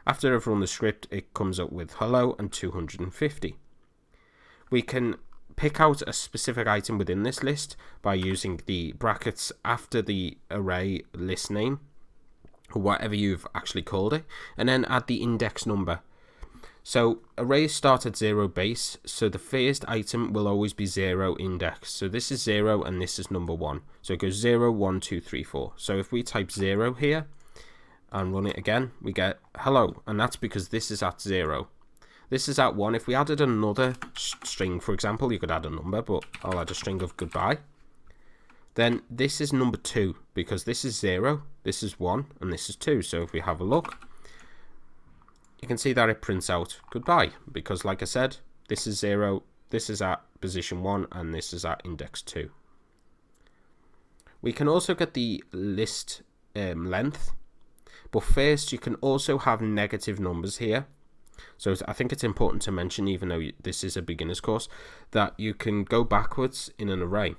Speaker 1: after I've run the script, it comes up with hello and 250. We can pick out a specific item within this list by using the brackets after the array list name, or whatever you've actually called it, and then add the index number. So arrays start at 0 base, so the first item will always be 0 index. So this is 0 and this is number 1. So it goes 0, 1, 2, 3, 4. So if we type 0 here and run it again, we get hello, and that's because this is at 0. This is at 1. If we added another string, for example, you could add a number, but I'll add a string of goodbye. Then this is number 2, because this is 0, this is 1, and this is 2. So if we have a look, you can see that it prints out goodbye, because like I said, this is 0, this is at position 1, and this is at index 2. We can also get the list length, but first you can also have negative numbers here. So I think it's important to mention, even though this is a beginner's course, that you can go backwards in an array.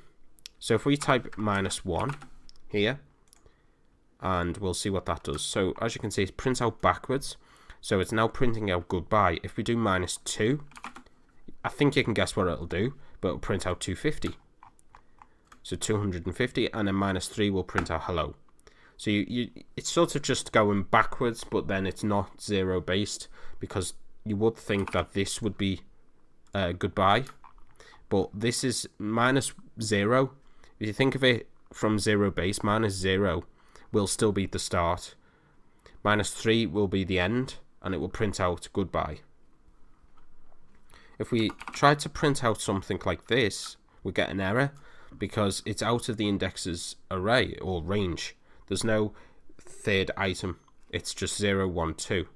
Speaker 1: So if we type -1 here, and we'll see what that does. So as you can see, it prints out backwards. So it's now printing out goodbye. If we do -2, I think you can guess what it'll do, but it'll print out 250. So 250, and then -3 will print out hello. So it's sort of just going backwards, but then it's not 0 based, because you would think that this would be goodbye, but this is -0. If you think of it from 0 base, -0 will still be the start. -3 will be the end, and it will print out goodbye. If we try to print out something like this, we get an error because it's out of the index's array or range. There's no third item. It's just 0, 1, 2.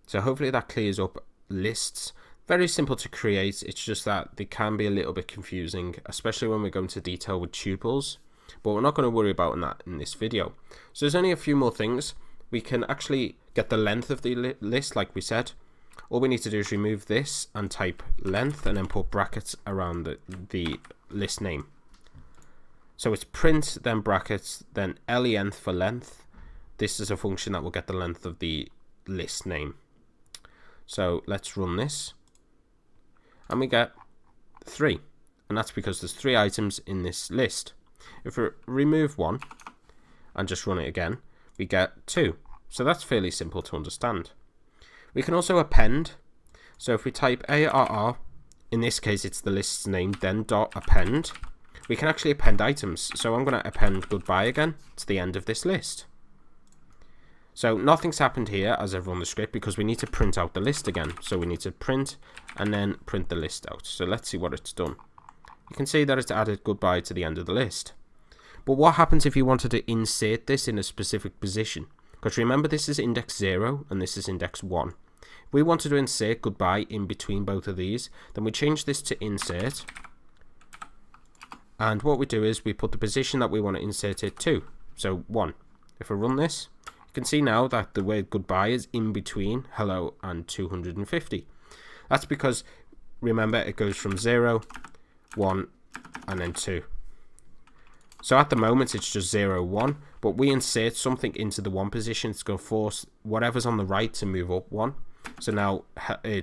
Speaker 1: So hopefully that clears up lists. Very simple to create. It's just that they can be a little bit confusing, especially when we go into detail with tuples. But we're not going to worry about that in this video. So there's only a few more things. We can actually get the length of the list, like we said. All we need to do is remove this and type length and then put brackets around the list name. So it's print, then brackets, then length for length, this is a function that will get the length of the list name. So let's run this, and we get 3, and that's because there's 3 items in this list. If we remove 1 and just run it again, we get 2. So that's fairly simple to understand. We can also append. So if we type ARR, in this case it's the list's name, then .append, we can actually append items. So I'm going to append goodbye again to the end of this list. So nothing's happened here as I've run the script because we need to print out the list again. So we need to print and then print the list out. So let's see what it's done. You can see that it's added goodbye to the end of the list. But what happens if you wanted to insert this in a specific position? Because remember, this is index 0 and this is index 1. If we wanted to insert goodbye in between both of these, then we change this to insert. And what we do is we put the position that we want to insert it to. So 1. If I run this, you can see now that the word goodbye is in between hello and 250. That's because, remember, it goes from 0, 1, and then 2. So at the moment it's just 0, 1, but we insert something into the 1 position. It's going to force whatever's on the right to move up 1. So now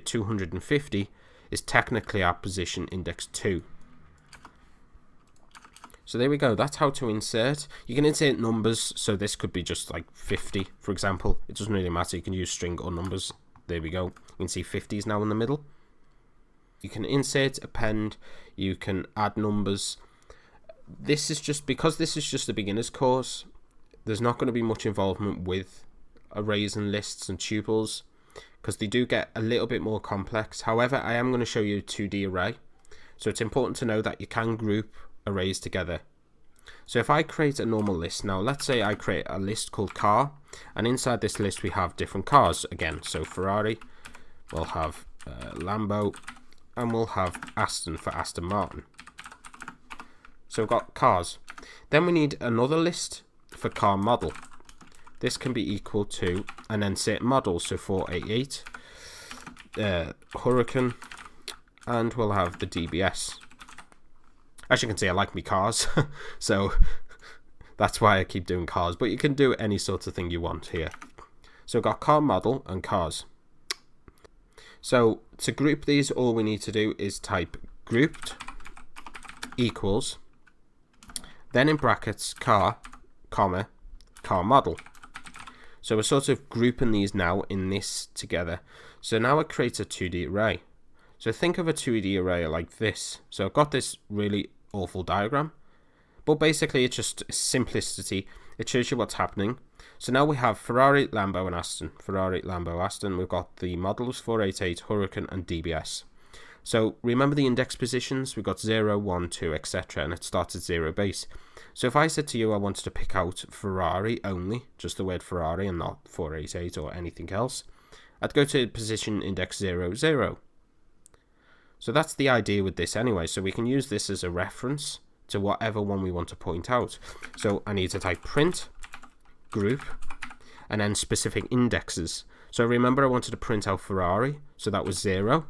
Speaker 1: 250 is technically our position index 2. So there we go. That's how to insert. You can insert numbers. So this could be just like 50, for example. It doesn't really matter. You can use string or numbers. There we go. You can see 50 is now in the middle. You can insert, append. You can add numbers. This is just, because this is just a beginner's course, there's not going to be much involvement with arrays and lists and tuples, because they do get a little bit more complex. However, I am going to show you a 2D array. So it's important to know that you can group arrays together. So if I create a normal list, now let's say I create a list called car, and inside this list we have different cars again. So Ferrari, we'll have Lambo, and we'll have Aston for Aston Martin. So we've got cars. Then we need another list for car model. This can be equal to, and then set models, so 488, Hurricane, and we'll have the DBS. As you can see, I like me cars, so that's why I keep doing cars, but you can do any sort of thing you want here. So we've got car model and cars. So to group these, all we need to do is type grouped equals, then in brackets car, comma, car model. So we're sort of grouping these now in this together. So now it creates a 2D array. So think of a 2D array like this. So I've got this really awful diagram, but basically it's just simplicity. It shows you what's happening. So now we have Ferrari, Lambo, and Aston. Ferrari, Lambo, Aston. We've got the models 488, Hurricane, and DBS. So remember the index positions. We've got 0, 1, 2, etc. and it starts at 0 base. So if I said to you I wanted to pick out Ferrari only, just the word Ferrari and not 488 or anything else, I'd go to position index 0, 0. So that's the idea with this anyway. So we can use this as a reference to whatever one we want to point out. So I need to type print group and then specific indexes. So remember I wanted to print out Ferrari, so that was 0.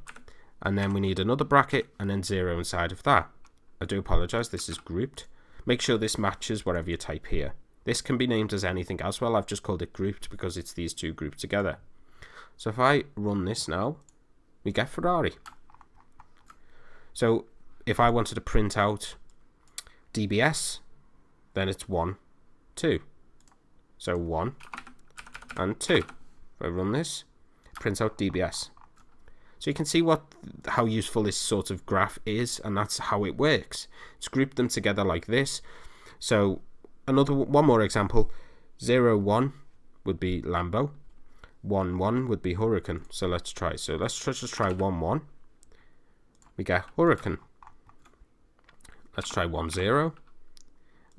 Speaker 1: And then we need another bracket and then 0 inside of that. I do apologize, this is grouped. Make sure this matches whatever you type here. This can be named as anything as well. I've just called it grouped because it's these two grouped together. So if I run this now, we get Ferrari. So if I wanted to print out DBS, then it's 1, 2. So 1 and 2. If I run this, it prints out DBS. So you can see how useful this sort of graph is, and that's how it works. It's grouped them together like this. So one more example, 0, 1 would be Lambo, 1, 1 would be Hurricane. So let's try. So let's just try 1, 1. We get Hurricane. Let's try 1, 0,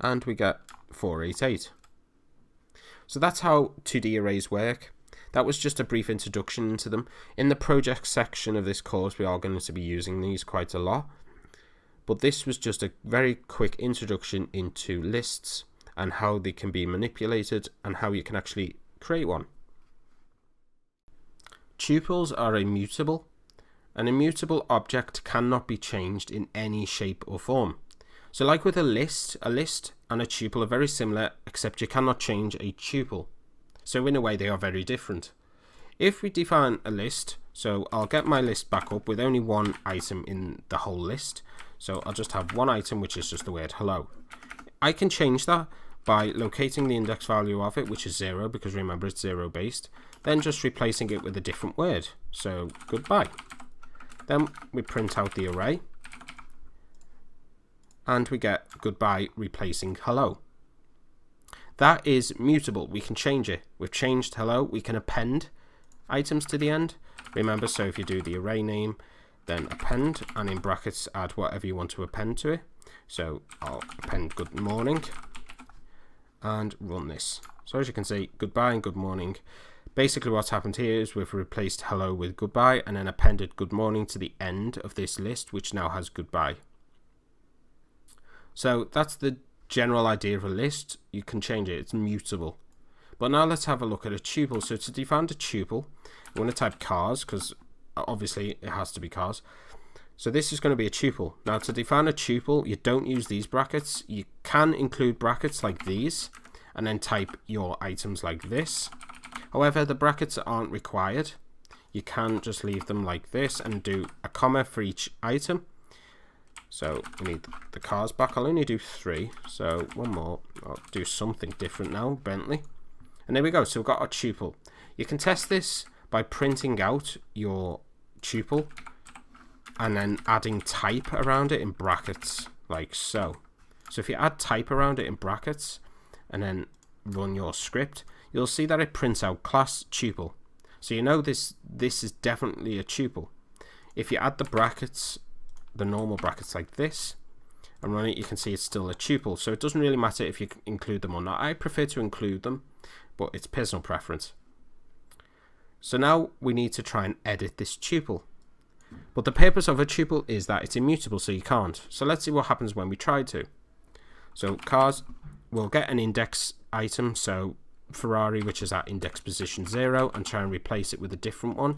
Speaker 1: and we get 488. So that's how 2D arrays work. That was just a brief introduction into them. In the project section of this course, we are going to be using these quite a lot. But this was just a very quick introduction into lists and how they can be manipulated and how you can actually create one. Tuples are immutable. An immutable object cannot be changed in any shape or form. So like with a list and a tuple are very similar, except you cannot change a tuple. So in a way they are very different. If we define a list, so I'll get my list back up with only one item in the whole list. So I'll just have one item, which is just the word hello. I can change that by locating the index value of it, which is 0, because remember it's 0 based, then just replacing it with a different word. So goodbye. Then we print out the array, and we get goodbye replacing hello. That is mutable. We can change it. We've changed hello. We can append items to the end. Remember, so if you do the array name, then append, and in brackets add whatever you want to append to it. So I'll append good morning and run this. So as you can see, goodbye and good morning. Basically what's happened here is we've replaced hello with goodbye and then appended good morning to the end of this list, which now has goodbye. So that's the general idea of a list. You can change it, it's mutable. But now let's have a look at a tuple. So to define a tuple, we're going to type cars, because obviously it has to be cars. So this is going to be a tuple. Now to define a tuple, you don't use these brackets. You can include brackets like these and then type your items like this. However, the brackets aren't required. You can just leave them like this and do a comma for each item. So we need the cars back. I'll only do 3. So one more. I'll do something different now. Bentley. And there we go. So we've got our tuple. You can test this by printing out your tuple and then adding type around it in brackets, like so. So if you add type around it in brackets and then run your script, you'll see that it prints out class tuple. So you know this is definitely a tuple. If you add the brackets, the normal brackets like this, and run it, you can see it's still a tuple. So it doesn't really matter if you include them or not. I prefer to include them, but it's personal preference. So now we need to try and edit this tuple. But the purpose of a tuple is that it's immutable, so you can't. So let's see what happens when we try to. So cars will get an index item, so Ferrari, which is at index position 0, and try and replace it with a different one.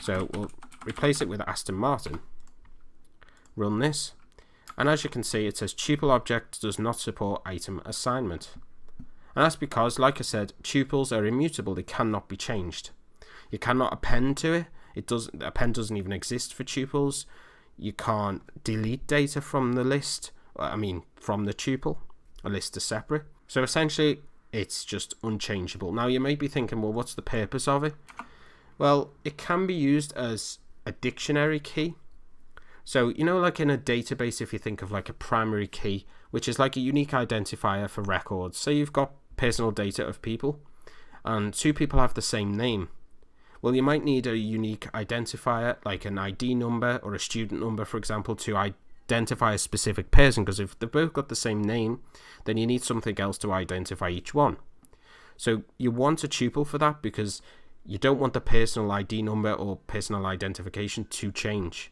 Speaker 1: So we'll replace it with Aston Martin. Run this. And as you can see, it says tuple object does not support item assignment. And that's because, like I said, tuples are immutable. They cannot be changed. You cannot append to it. Append doesn't even exist for tuples. You can't delete data from the list. From the tuple. A list is separate. So essentially, it's just unchangeable. Now you may be thinking, well, what's the purpose of it? Well, it can be used as a dictionary key. So, you know, like in a database, if you think of like a primary key, which is like a unique identifier for records. So you've got personal data of people, and 2 people have the same name. Well, you might need a unique identifier, like an ID number or a student number, for example, to identify a specific person, because if they've both got the same name, then you need something else to identify each one. So you want a tuple for that, because you don't want the personal ID number or personal identification to change.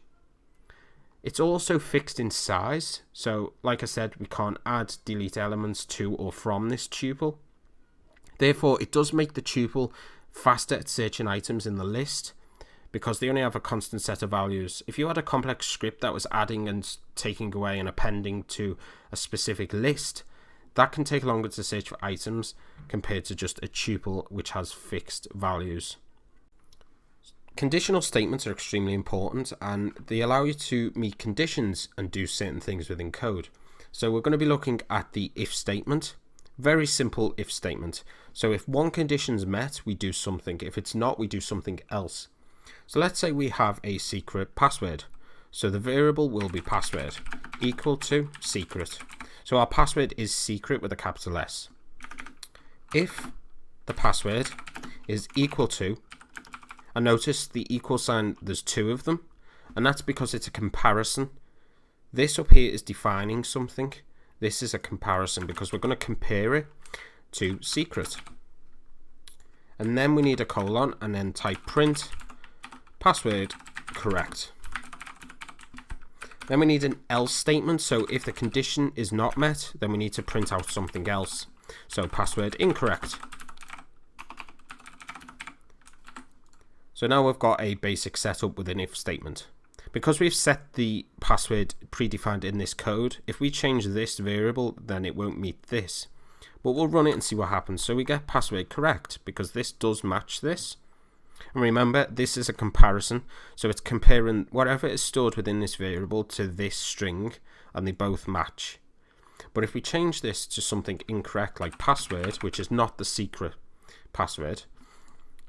Speaker 1: It's also fixed in size, so like I said, we can't add, delete elements to or from this tuple. Therefore, it does make the tuple faster at searching items in the list, because they only have a constant set of values. If you had a complex script that was adding and taking away and appending to a specific list, that can take longer to search for items compared to just a tuple which has fixed values. Conditional statements are extremely important, and they allow you to meet conditions and do certain things within code. So we're going to be looking at the if statement. Very simple if statement. So if one condition is met, we do something. If it's not, we do something else. So let's say we have a secret password. So the variable will be password equal to secret. So our password is secret with a capital S. If the password is equal to, and notice the equal sign, there's 2 of them, and that's because it's a comparison. This up here is defining something. This is a comparison because we're going to compare it to secret. And then we need a colon and then type print password correct. Then we need an else statement. So if the condition is not met, then we need to print out something else. So password incorrect. So now we've got a basic setup with an if statement. Because we've set the password predefined in this code, if we change this variable, then it won't meet this. but we'll run it and see what happens. So we get password correct because this does match this. And remember, this is a comparison, so it's comparing whatever is stored within this variable to this string, and they both match. But if we change this to something incorrect like password, which is not the secret password,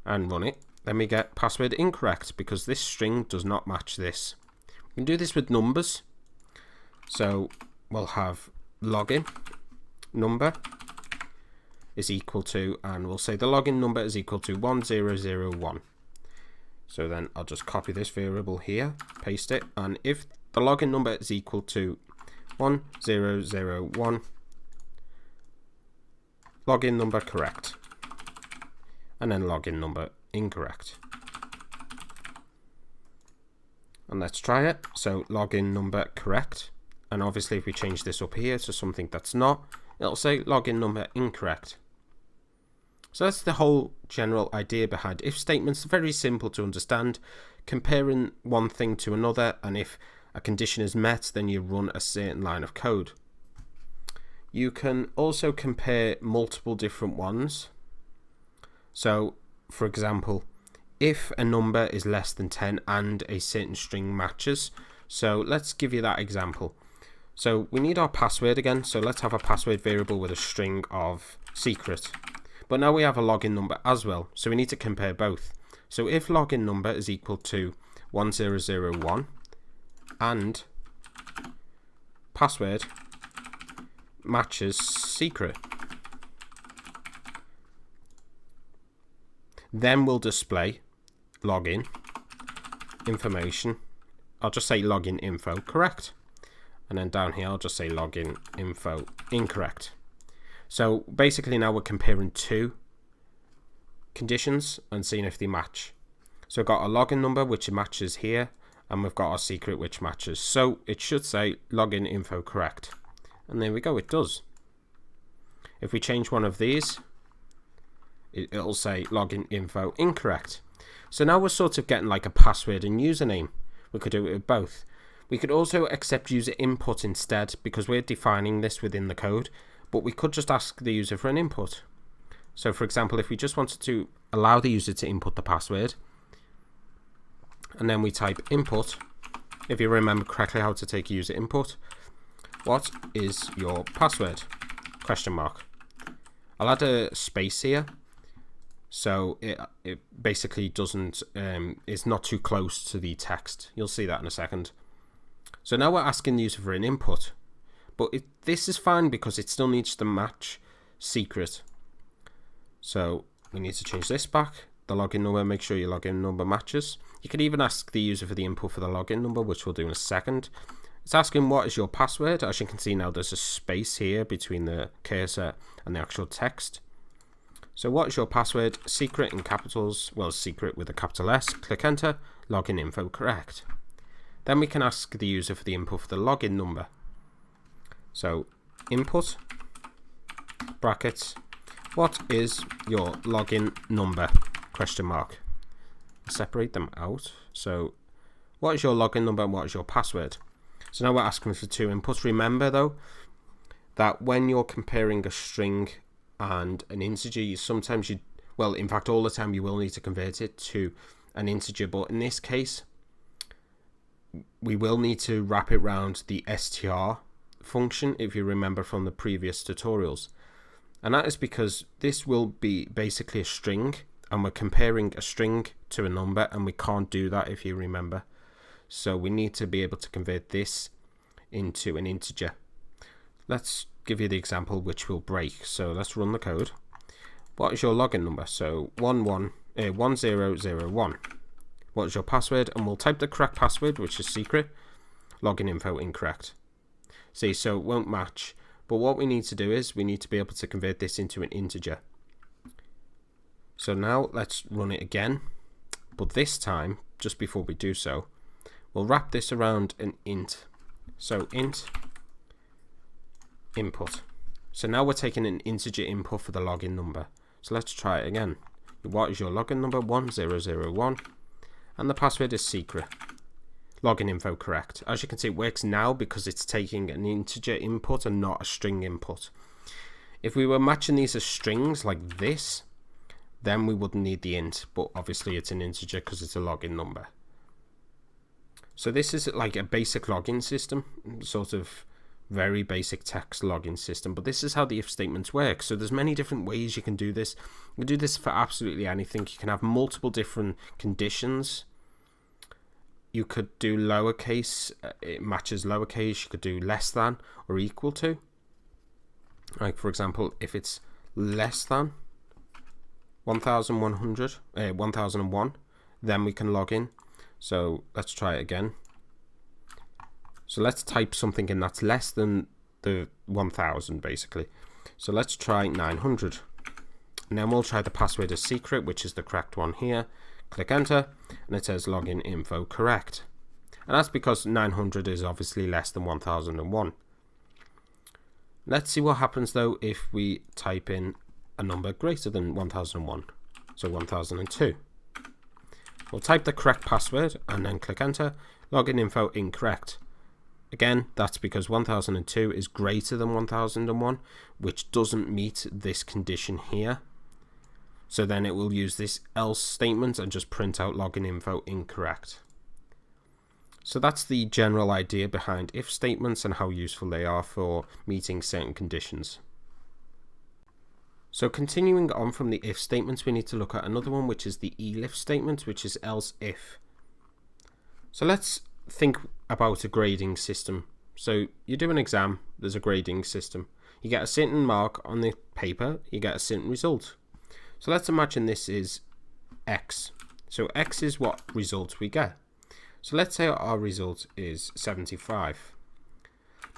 Speaker 1: and run it, then we get password incorrect because this string does not match this. We can do this with numbers. So we'll have login number is equal to, and we'll say the login number is equal to 1001. So then I'll just copy this variable here, paste it, and if the login number is equal to 1001, login number correct, and then login number incorrect. And let's try it. So login number correct, and obviously if we change this up here to something that's not, it'll say login number incorrect. So that's the whole general idea behind if statements. Very simple to understand, comparing one thing to another, and if a condition is met, then you run a certain line of code. You can also compare multiple different ones. So for example, if a number is less than 10 and a certain string matches, so let's give you that example. So we need our password again, so let's have a password variable with a string of secret. But now we have a login number as well, so we need to compare both. So if login number is equal to 1001 and password matches secret, then we'll display login information. I'll just say login info correct, and then down here I'll just say login info incorrect. So basically now we're comparing two conditions and seeing if they match. So we've got a login number which matches here, and we've got our secret which matches. So it should say login info correct, and there we go, it does. If we change one of these, it'll say login info incorrect. So now we're sort of getting like a password and username. We could do it with both. We could also accept user input instead because we're defining this within the code, but we could just ask the user for an input. So for example, if we just wanted to allow the user to input the password, and then we type input, if you remember correctly how to take user input, what is your password? Question mark. I'll add a space here, so it basically doesn't, it's not too close to the text. You'll see that in a second. So now we're asking the user for an input, but this is fine because it still needs to match secret. So we need to change this back. The login number, make sure your login number matches. You could even ask the user for the input for the login number, which we'll do in a second. It's asking what is your password. As you can see now, there's a space here between the cursor and the actual text. So what is your password? Secret in capitals, well, secret with a capital S. Click enter, login info correct. Then we can ask the user for the input for the login number. So input, brackets, what is your login number? Question mark. Separate them out. So what is your login number and what is your password? So now we're asking for two inputs. Remember though, that when you're comparing a string and an integer, sometimes well, in fact all the time you will need to convert it to an integer, but in this case we will need to wrap it around the str function, if you remember from the previous tutorials. And that is because this will be basically a string, and we're comparing a string to a number, and we can't do that if you remember. So we need to be able to convert this into an integer. Let's give you the example which will break. So let's run the code. What is your login number? So 1001. What is your password? And we'll type the correct password, which is secret. Login info incorrect. See, so it won't match. But what we need to do is we need to be able to convert this into an integer. So now let's run it again. But this time, just before we do so, we'll wrap this around an int. So int input. So now we're taking an integer input for the login number. So let's try it again. What is your login number? 1001. And the password is secret. Login info correct. As you can see, it works now because it's taking an integer input and not a string input. If we were matching these as strings like this, then we wouldn't need the int, but obviously it's an integer because it's a login number. So this is like a basic login system, sort of very basic text login system, but this is how the if statements work. So there's many different ways you can do this. You can do this for absolutely anything. You can have multiple different conditions. You could do lowercase, it matches lowercase. You could do less than or equal to. Like for example, if it's less than 1001, then we can log in. So let's try it again. So let's type something in that's less than the 1000 basically. So let's try 900. And then we'll try the password as secret, which is the correct one here. Click enter and it says login info correct. And that's because 900 is obviously less than 1001. Let's see what happens though if we type in a number greater than 1001. So 1002. We'll type the correct password and then click enter. Login info incorrect. Again, that's because 1002 is greater than 1001, which doesn't meet this condition here. So then it will use this else statement and just print out login info incorrect. So that's the general idea behind if statements and how useful they are for meeting certain conditions. So continuing on from the if statements, we need to look at another one, which is the elif statement, which is else if. So let's think about a grading system. So you do an exam, there's a grading system. You get a certain mark on the paper, you get a certain result. So let's imagine this is X. So X is what result we get. So let's say our result is 75.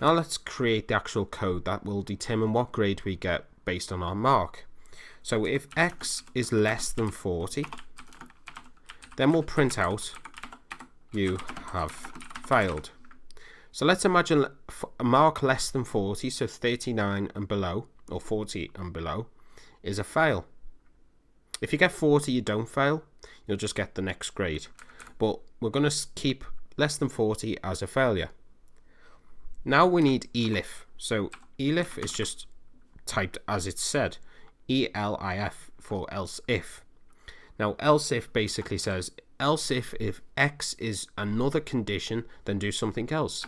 Speaker 1: Now let's create the actual code that will determine what grade we get based on our mark. So if X is less than 40, then we'll print out you have failed. So let's imagine a mark less than 40, so 39 and below, or 40 and below, is a fail. If you get 40, you don't fail, you'll just get the next grade. But we're going to keep less than 40 as a failure. Now we need elif. So elif is just typed as it's said, ELIF for else if. Now else if basically says, else if X is another condition, then do something else.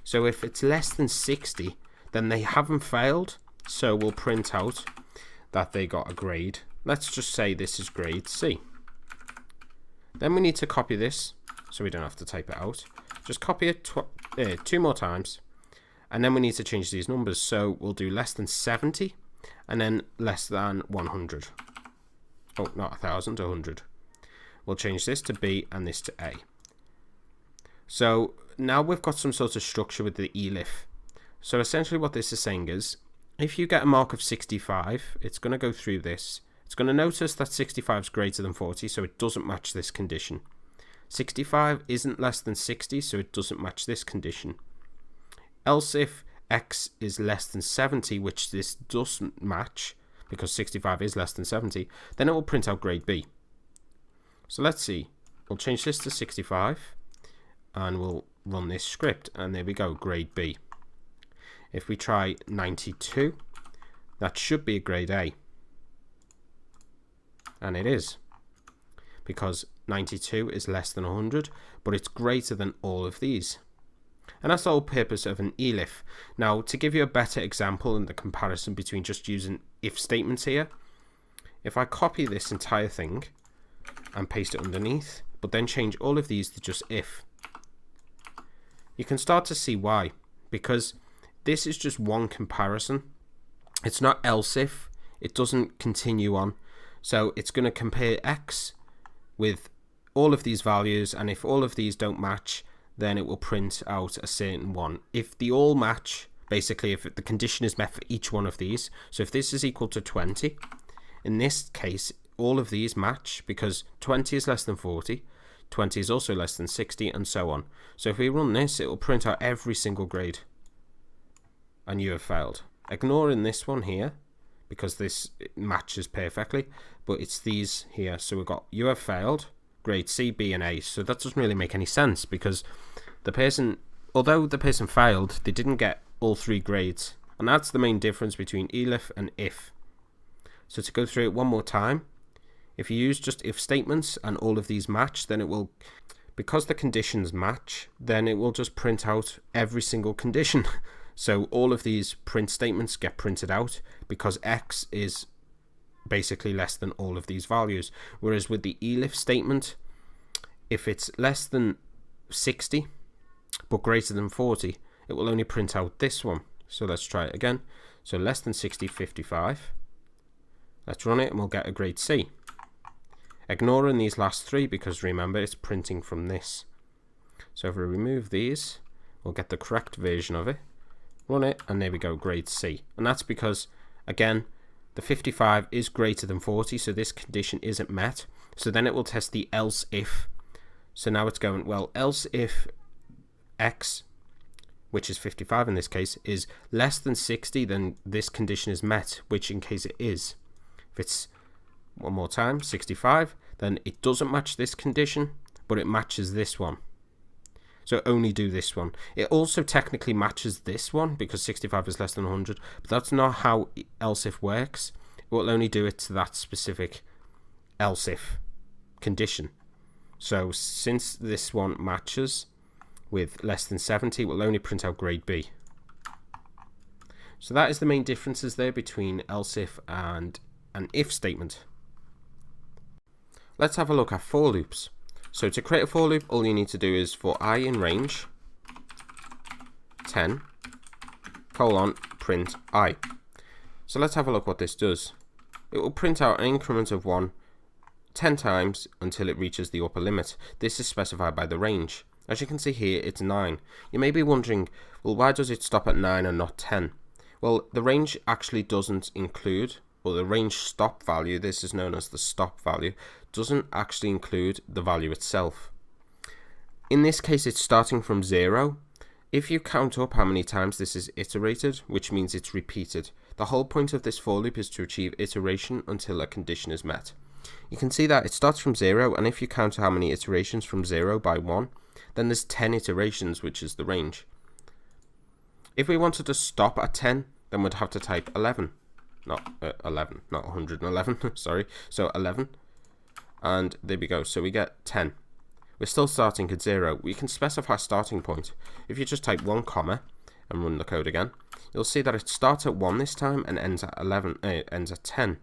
Speaker 1: So if it's less than 60, then they haven't failed, so we'll print out that they got a grade. Let's just say this is grade C. Then we need to copy this, so we don't have to type it out. Just copy it 2 more times, and then we need to change these numbers. So we'll do less than 70, and then less than 100. Oh, not 1,000, 100. We'll change this to B and this to A. So now we've got some sort of structure with the elif. So essentially what this is saying is, if you get a mark of 65, it's going to go through this. It's going to notice that 65 is greater than 40, so it doesn't match this condition. 65 isn't less than 60, so it doesn't match this condition. Else if X is less than 70, which this doesn't match, because 65 is less than 70, then it will print out grade B. So let's see. We'll change this to 65, and we'll run this script, and there we go, grade B. If we try 92, that should be a grade A. And it is, because 92 is less than 100, but it's greater than all of these. And that's the whole purpose of an elif. Now, to give you a better example in the comparison between just using if statements here, if I copy this entire thing and paste it underneath, but then change all of these to just if, you can start to see why. Because this is just one comparison. It's not else if. It doesn't continue on. So it's going to compare X with all of these values, and if all of these don't match, then it will print out a certain one. If they all match, basically if the condition is met for each one of these, so if this is equal to 20, in this case all of these match because 20 is less than 40, 20 is also less than 60, and so on. So if we run this, it will print out every single grade, and you have failed. Ignoring this one here, because this matches perfectly, but it's these here. So we've got you have failed, grade C, B, and A. So that doesn't really make any sense, because the person, although the person failed, they didn't get all 3 grades. And that's the main difference between elif and if. So to go through it one more time, if you use just if statements and all of these match, then it will, because the conditions match, then it will just print out every single condition. So all of these print statements get printed out because x is basically less than all of these values. Whereas with the elif statement, if it's less than 60 but greater than 40, it will only print out this one. So let's try it again. So less than 60, 55. Let's run it and we'll get a grade C. Ignoring these last three because remember it's printing from this. So if we remove these, we'll get the correct version of it. Run it and there we go, grade C. And that's because, again, the 55 is greater than 40, so this condition isn't met. So then it will test the else if. So now it's going, well, else if x, which is 55 in this case, is less than 60, then this condition is met, which in case it is. If it's, one more time, 65, then it doesn't match this condition, but it matches this one. So only do this one. It also technically matches this one because 65 is less than 100, but that's not how else if works. It will only do it to that specific else if condition. So since this one matches with less than 70, it will only print out grade B. So that is the main differences there between else if and an if statement. Let's have a look at for loops. So to create a for loop, all you need to do is for I in range 10 colon print I. So let's have a look what this does. It will print out an increment of 1 10 times until it reaches the upper limit. This is specified by the range. As you can see here, it's 9. You may be wondering, well, why does it stop at 9 and not 10? Well, the range actually doesn't include, well, the range stop value, this is known as the stop value, doesn't actually include the value itself. In this case, it's starting from 0. If you count up how many times this is iterated, which means it's repeated, the whole point of this for loop is to achieve iteration until a condition is met. You can see that it starts from 0, and if you count how many iterations from 0 by 1, then there's 10 iterations, which is the range. If we wanted to stop at 10, then we'd have to type 11. Not 11, not 111, sorry. So 11. And there we go. So we get 10. We're still starting at 0. We can specify starting point. If you just type 1 comma and run the code again, you'll see that it starts at 1 this time and ends at 11. Ends at 10.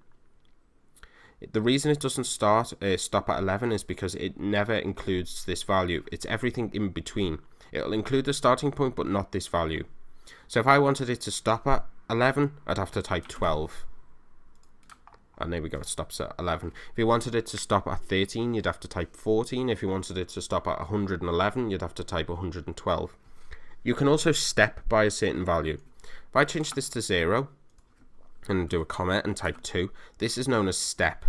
Speaker 1: The reason it doesn't stop at 11 is because it never includes this value. It's everything in between. It'll include the starting point, but not this value. So if I wanted it to stop at 11, I'd have to type 12. And there we go, it stops at 11. If you wanted it to stop at 13, you'd have to type 14. If you wanted it to stop at 111, you'd have to type 112. You can also step by a certain value. If I change this to 0 and do a comment and type 2, this is known as step.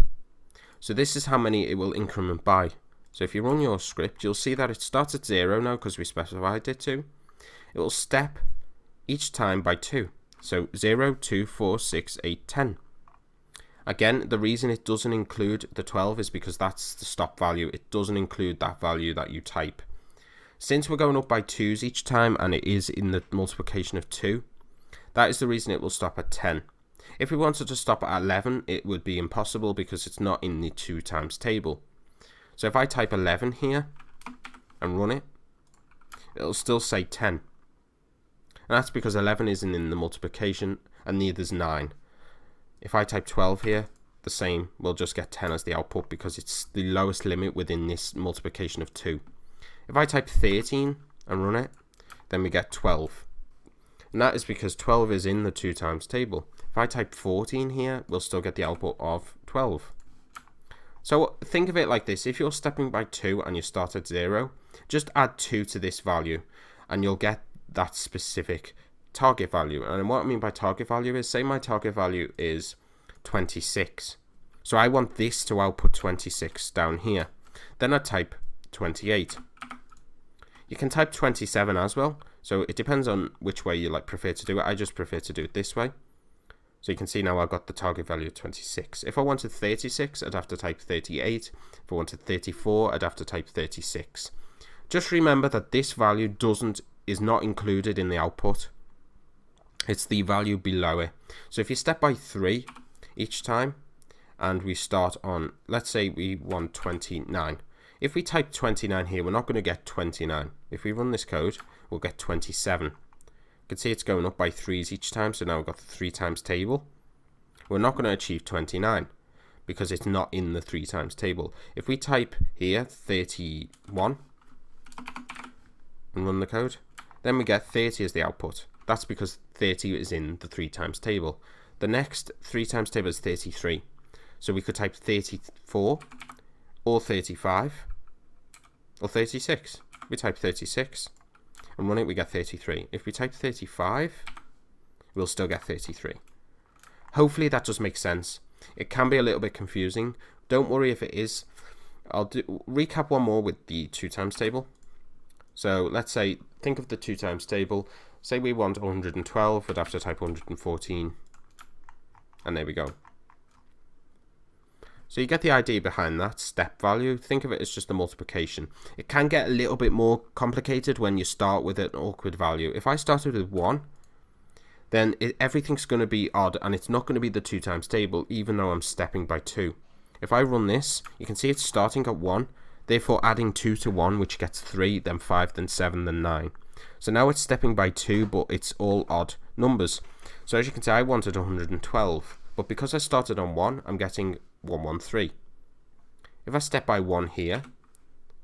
Speaker 1: So this is how many it will increment by. So if you run your script, you'll see that it starts at 0 now because we specified it to. It will step each time by 2. So 0, 2, 4, 6, 8, 10. Again, the reason it doesn't include the 12 is because that's the stop value. It doesn't include that value that you type. Since we're going up by 2s each time and it is in the multiplication of 2, that is the reason it will stop at 10. If we wanted to stop at 11, it would be impossible because it's not in the 2 times table. So if I type 11 here and run it, it'll still say 10. And that's because 11 isn't in the multiplication and neither's 9. If I type 12 here, the same, we'll just get 10 as the output because it's the lowest limit within this multiplication of 2. If I type 13 and run it, then we get 12. And that is because 12 is in the 2 times table. If I type 14 here, we'll still get the output of 12. So think of it like this. If you're stepping by 2 and you start at 0, just add 2 to this value and you'll get that specific target value. And what I mean by target value is, say my target value is 26. So I want this to output 26 down here. Then I type 28. You can type 27 as well. So it depends on which way you prefer to do it. I just prefer to do it this way. So you can see now I've got the target value of 26. If I wanted 36, I'd have to type 38. If I wanted 34, I'd have to type 36. Just remember that this value is not included in the output. It's the value below it. So if you step by 3 each time, and we start on, let's say we want 29. If we type 29 here, we're not going to get 29. If we run this code, we'll get 27. You can see it's going up by 3s each time, so now we've got the 3 times table. We're not going to achieve 29 because it's not in the 3 times table. If we type here 31 and run the code, then we get 30 as the output. That's because 30 is in the 3 times table. The next 3 times table is 33. So we could type 34 or 35 or 36. We type 36 and run it, we get 33. If we type 35, we'll still get 33. Hopefully that does make sense. It can be a little bit confusing. Don't worry if it is. I'll recap one more with the 2 times table. So let's say, think of the 2 times table. Say we want 112, we'd have to type 114. And there we go. So you get the idea behind that step value. Think of it as just a multiplication. It can get a little bit more complicated when you start with an awkward value. If I started with 1, then everything's going to be odd, and it's not going to be the 2 times table, even though I'm stepping by 2. If I run this, you can see it's starting at 1, therefore adding 2 to 1, which gets 3, then 5, then 7, then 9. So now it's stepping by 2, but it's all odd numbers. So as you can see, I wanted 112, but because I started on 1, I'm getting 113. If I step by 1 here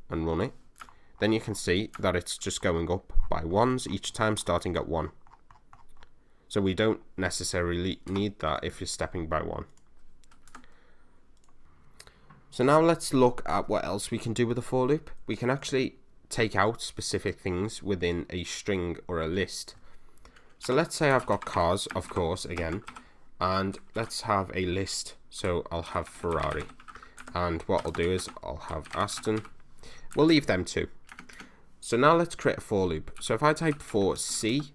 Speaker 1: and run it, then you can see that it's just going up by 1s each time, starting at 1. So we don't necessarily need that if you're stepping by 1. So now let's look at what else we can do with a for loop. We can actually take out specific things within a string or a list. So let's say I've got cars, of course, again, and let's have a list. So I'll have Ferrari, and what I'll do is I'll have Aston. We'll leave them too. So now let's create a for loop. So if I type for C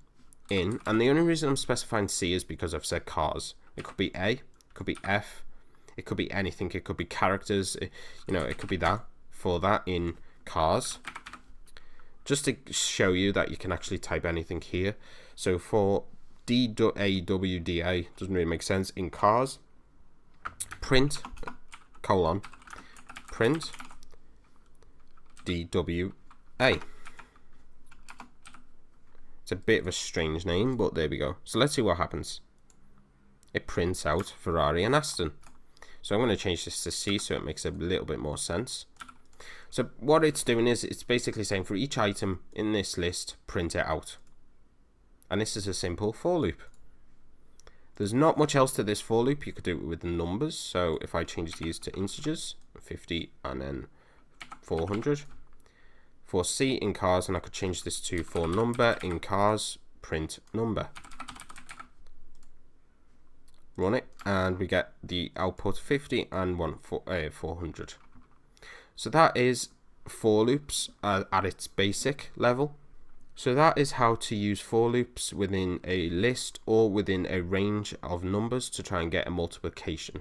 Speaker 1: in, and the only reason I'm specifying C is because I've said cars. It could be A, it could be F, it could be anything. It could be characters, you know, it could be that, for that in cars. Just to show you that you can actually type anything here. So for DAWDA, doesn't really make sense, in cars, print, colon, print, DWA. It's a bit of a strange name, but there we go. So let's see what happens. It prints out Ferrari and Aston. So I'm going to change this to C so it makes a little bit more sense. So what it's doing is it's basically saying for each item in this list, print it out. And this is a simple for loop. There's not much else to this for loop. You could do it with the numbers. So if I change these to integers, 50 and then 400. For C in cars, and I could change this to for number in cars, print number. Run it, and we get the output 50 and 400. So that is for loops at its basic level. So that is how to use for loops within a list or within a range of numbers to try and get a multiplication.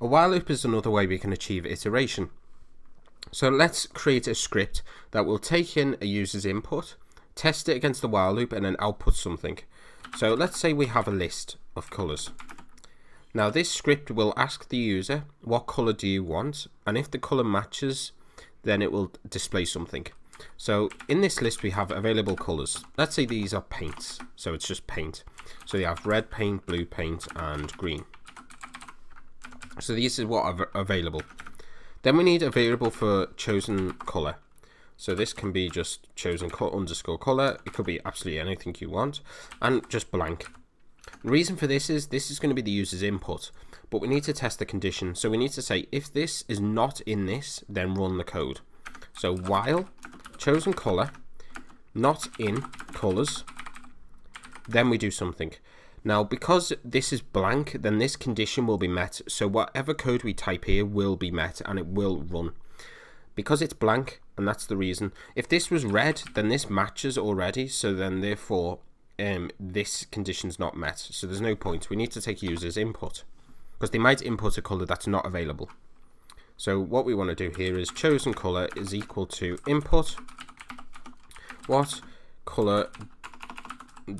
Speaker 1: A while loop is another way we can achieve iteration. So let's create a script that will take in a user's input, test it against the while loop, and then output something. So let's say we have a list of colors. Now this script will ask the user, what color do you want? And if the color matches, then it will display something. So in this list we have available colors. Let's say these are paints. So it's just paint. So you have red paint, blue paint, and green. So this is what are available. Then we need a variable for chosen color. So this can be just chosen underscore color. It could be absolutely anything you want, and just blank. The reason for this is going to be the user's input, but we need to test the condition. So we need to say if this is not in this, then run the code. So while chosen color not in colors, then we do something. Now because this is blank, then this condition will be met. So whatever code we type here will be met and it will run. Because it's blank, and that's the reason. If this was red, then this matches already, so then therefore this condition's not met. So there's no point. We need to take user's input, because they might input a color that's not available. So what we want to do here is chosen color is equal to input what color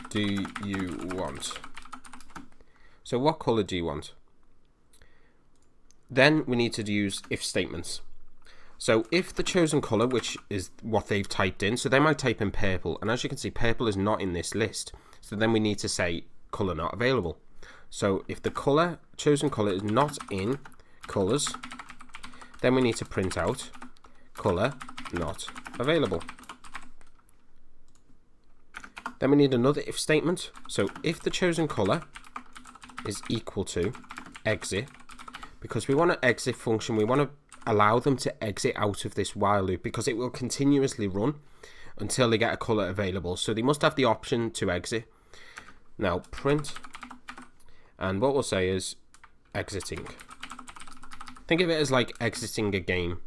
Speaker 1: do you want? So what color do you want? Then we need to use if statements. So if the chosen color, which is what they've typed in, so they might type in purple, and as you can see, purple is not in this list. So then we need to say color not available. So if the color, chosen color, is not in colors, then we need to print out color not available. Then we need another if statement. So if the chosen color is equal to exit, because we want an exit function, we want to allow them to exit out of this while loop because it will continuously run until they get a color available. So they must have the option to exit. Now print, and what we'll say is exiting. Think of it as like exiting a game.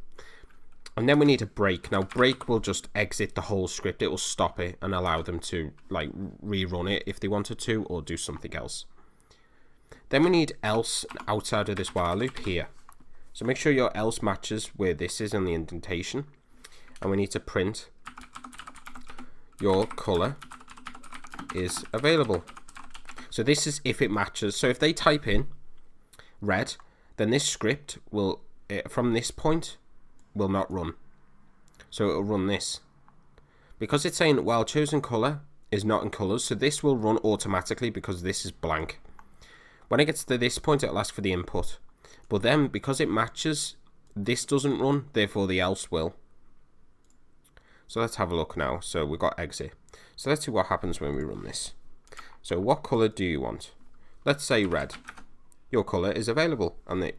Speaker 1: And then we need a break. Now break will just exit the whole script. It will stop it and allow them to like rerun it if they wanted to, or do something else. Then we need else outside of this while loop here. So make sure your else matches where this is in the indentation. And we need to print your color is available. So this is if it matches. So if they type in red, then this script will, from this point, will not run. So it will run this. Because it's saying while chosen color is not in colors, so this will run automatically because this is blank. When it gets to this point, it'll ask for the input. But then, because it matches, this doesn't run, therefore the else will. So let's have a look now. So we've got exit. So let's see what happens when we run this. So what color do you want? Let's say red. Your color is available, and it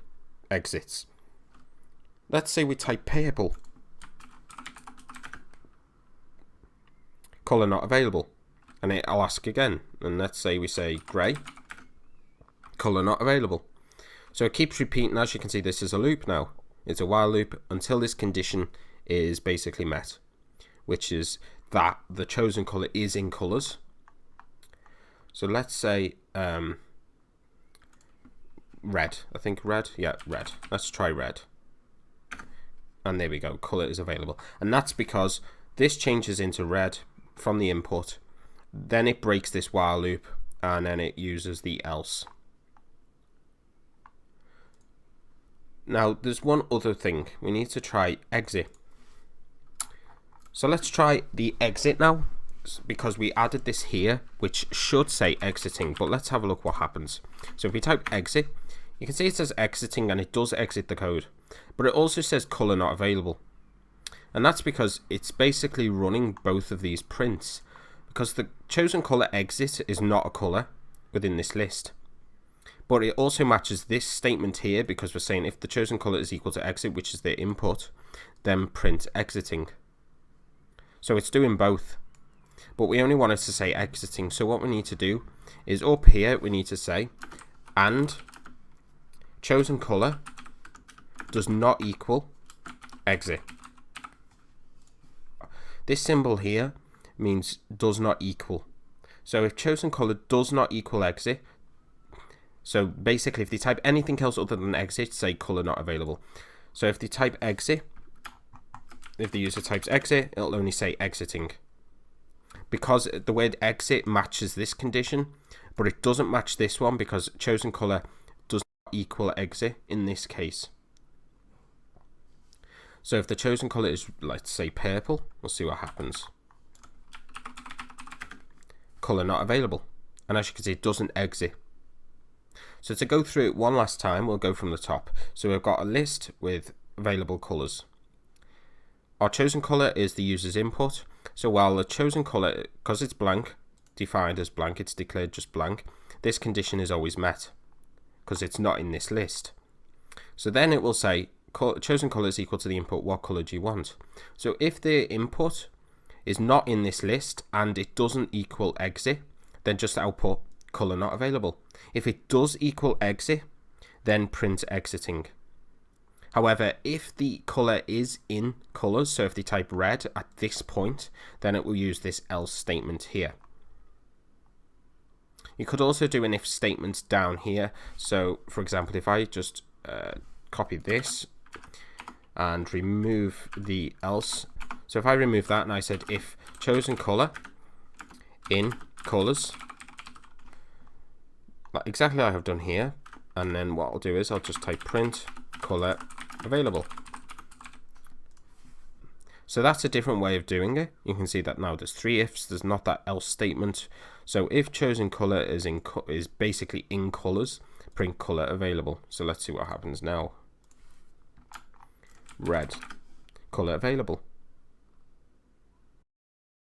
Speaker 1: exits. Let's say we type purple. Color not available. And it'll ask again. And let's say we say grey. Color not available. So it keeps repeating. As you can see, this is a loop now. It's a while loop until this condition is basically met, which is that the chosen color is in colors. So let's say red. I think red. Yeah, red. Let's try red. And there we go. Color is available. And that's because this changes into red from the input. Then it breaks this while loop, and then it uses the else. Now, there's one other thing. We need to try exit. So let's try the exit now, because we added this here, which should say exiting, but let's have a look what happens. So if we type exit, you can see it says exiting, and it does exit the code, but it also says color not available. And that's because it's basically running both of these prints, because the chosen color exit is not a color within this list. But it also matches this statement here, because we're saying if the chosen color is equal to exit, which is their input, then print exiting. So it's doing both, but we only wanted to say exiting. So what we need to do is up here, we need to say, and chosen color does not equal exit. This symbol here means does not equal. So if chosen color does not equal exit, so basically if they type anything else other than exit, say color not available. So if they type exit, if the user types exit, it'll only say exiting. Because the word exit matches this condition, but it doesn't match this one because chosen color does not equal exit in this case. So if the chosen color is, let's say, purple, we'll see what happens. Color not available. And as you can see, it doesn't exit. So to go through it one last time, we'll go from the top. So we've got a list with available colors. Our chosen color is the user's input. So while the chosen color, because it's blank, defined as blank, it's declared just blank, this condition is always met because it's not in this list. So then it will say chosen color is equal to the input, what color do you want? So if the input is not in this list and it doesn't equal exit, then just output color not available. If it does equal exit, then print exiting. However, if the color is in colors, so if they type red at this point, then it will use this else statement here. You could also do an if statement down here. So for example, if I just copy this and remove the else. So if I remove that and I said if chosen color in colors, like exactly like I've done here, and then what I'll do is I'll just type print color available. So that's a different way of doing it. You can see that now there's 3 ifs, there's not that else statement. So if chosen color is basically in colors, print color available. So let's see what happens now. Red, color available.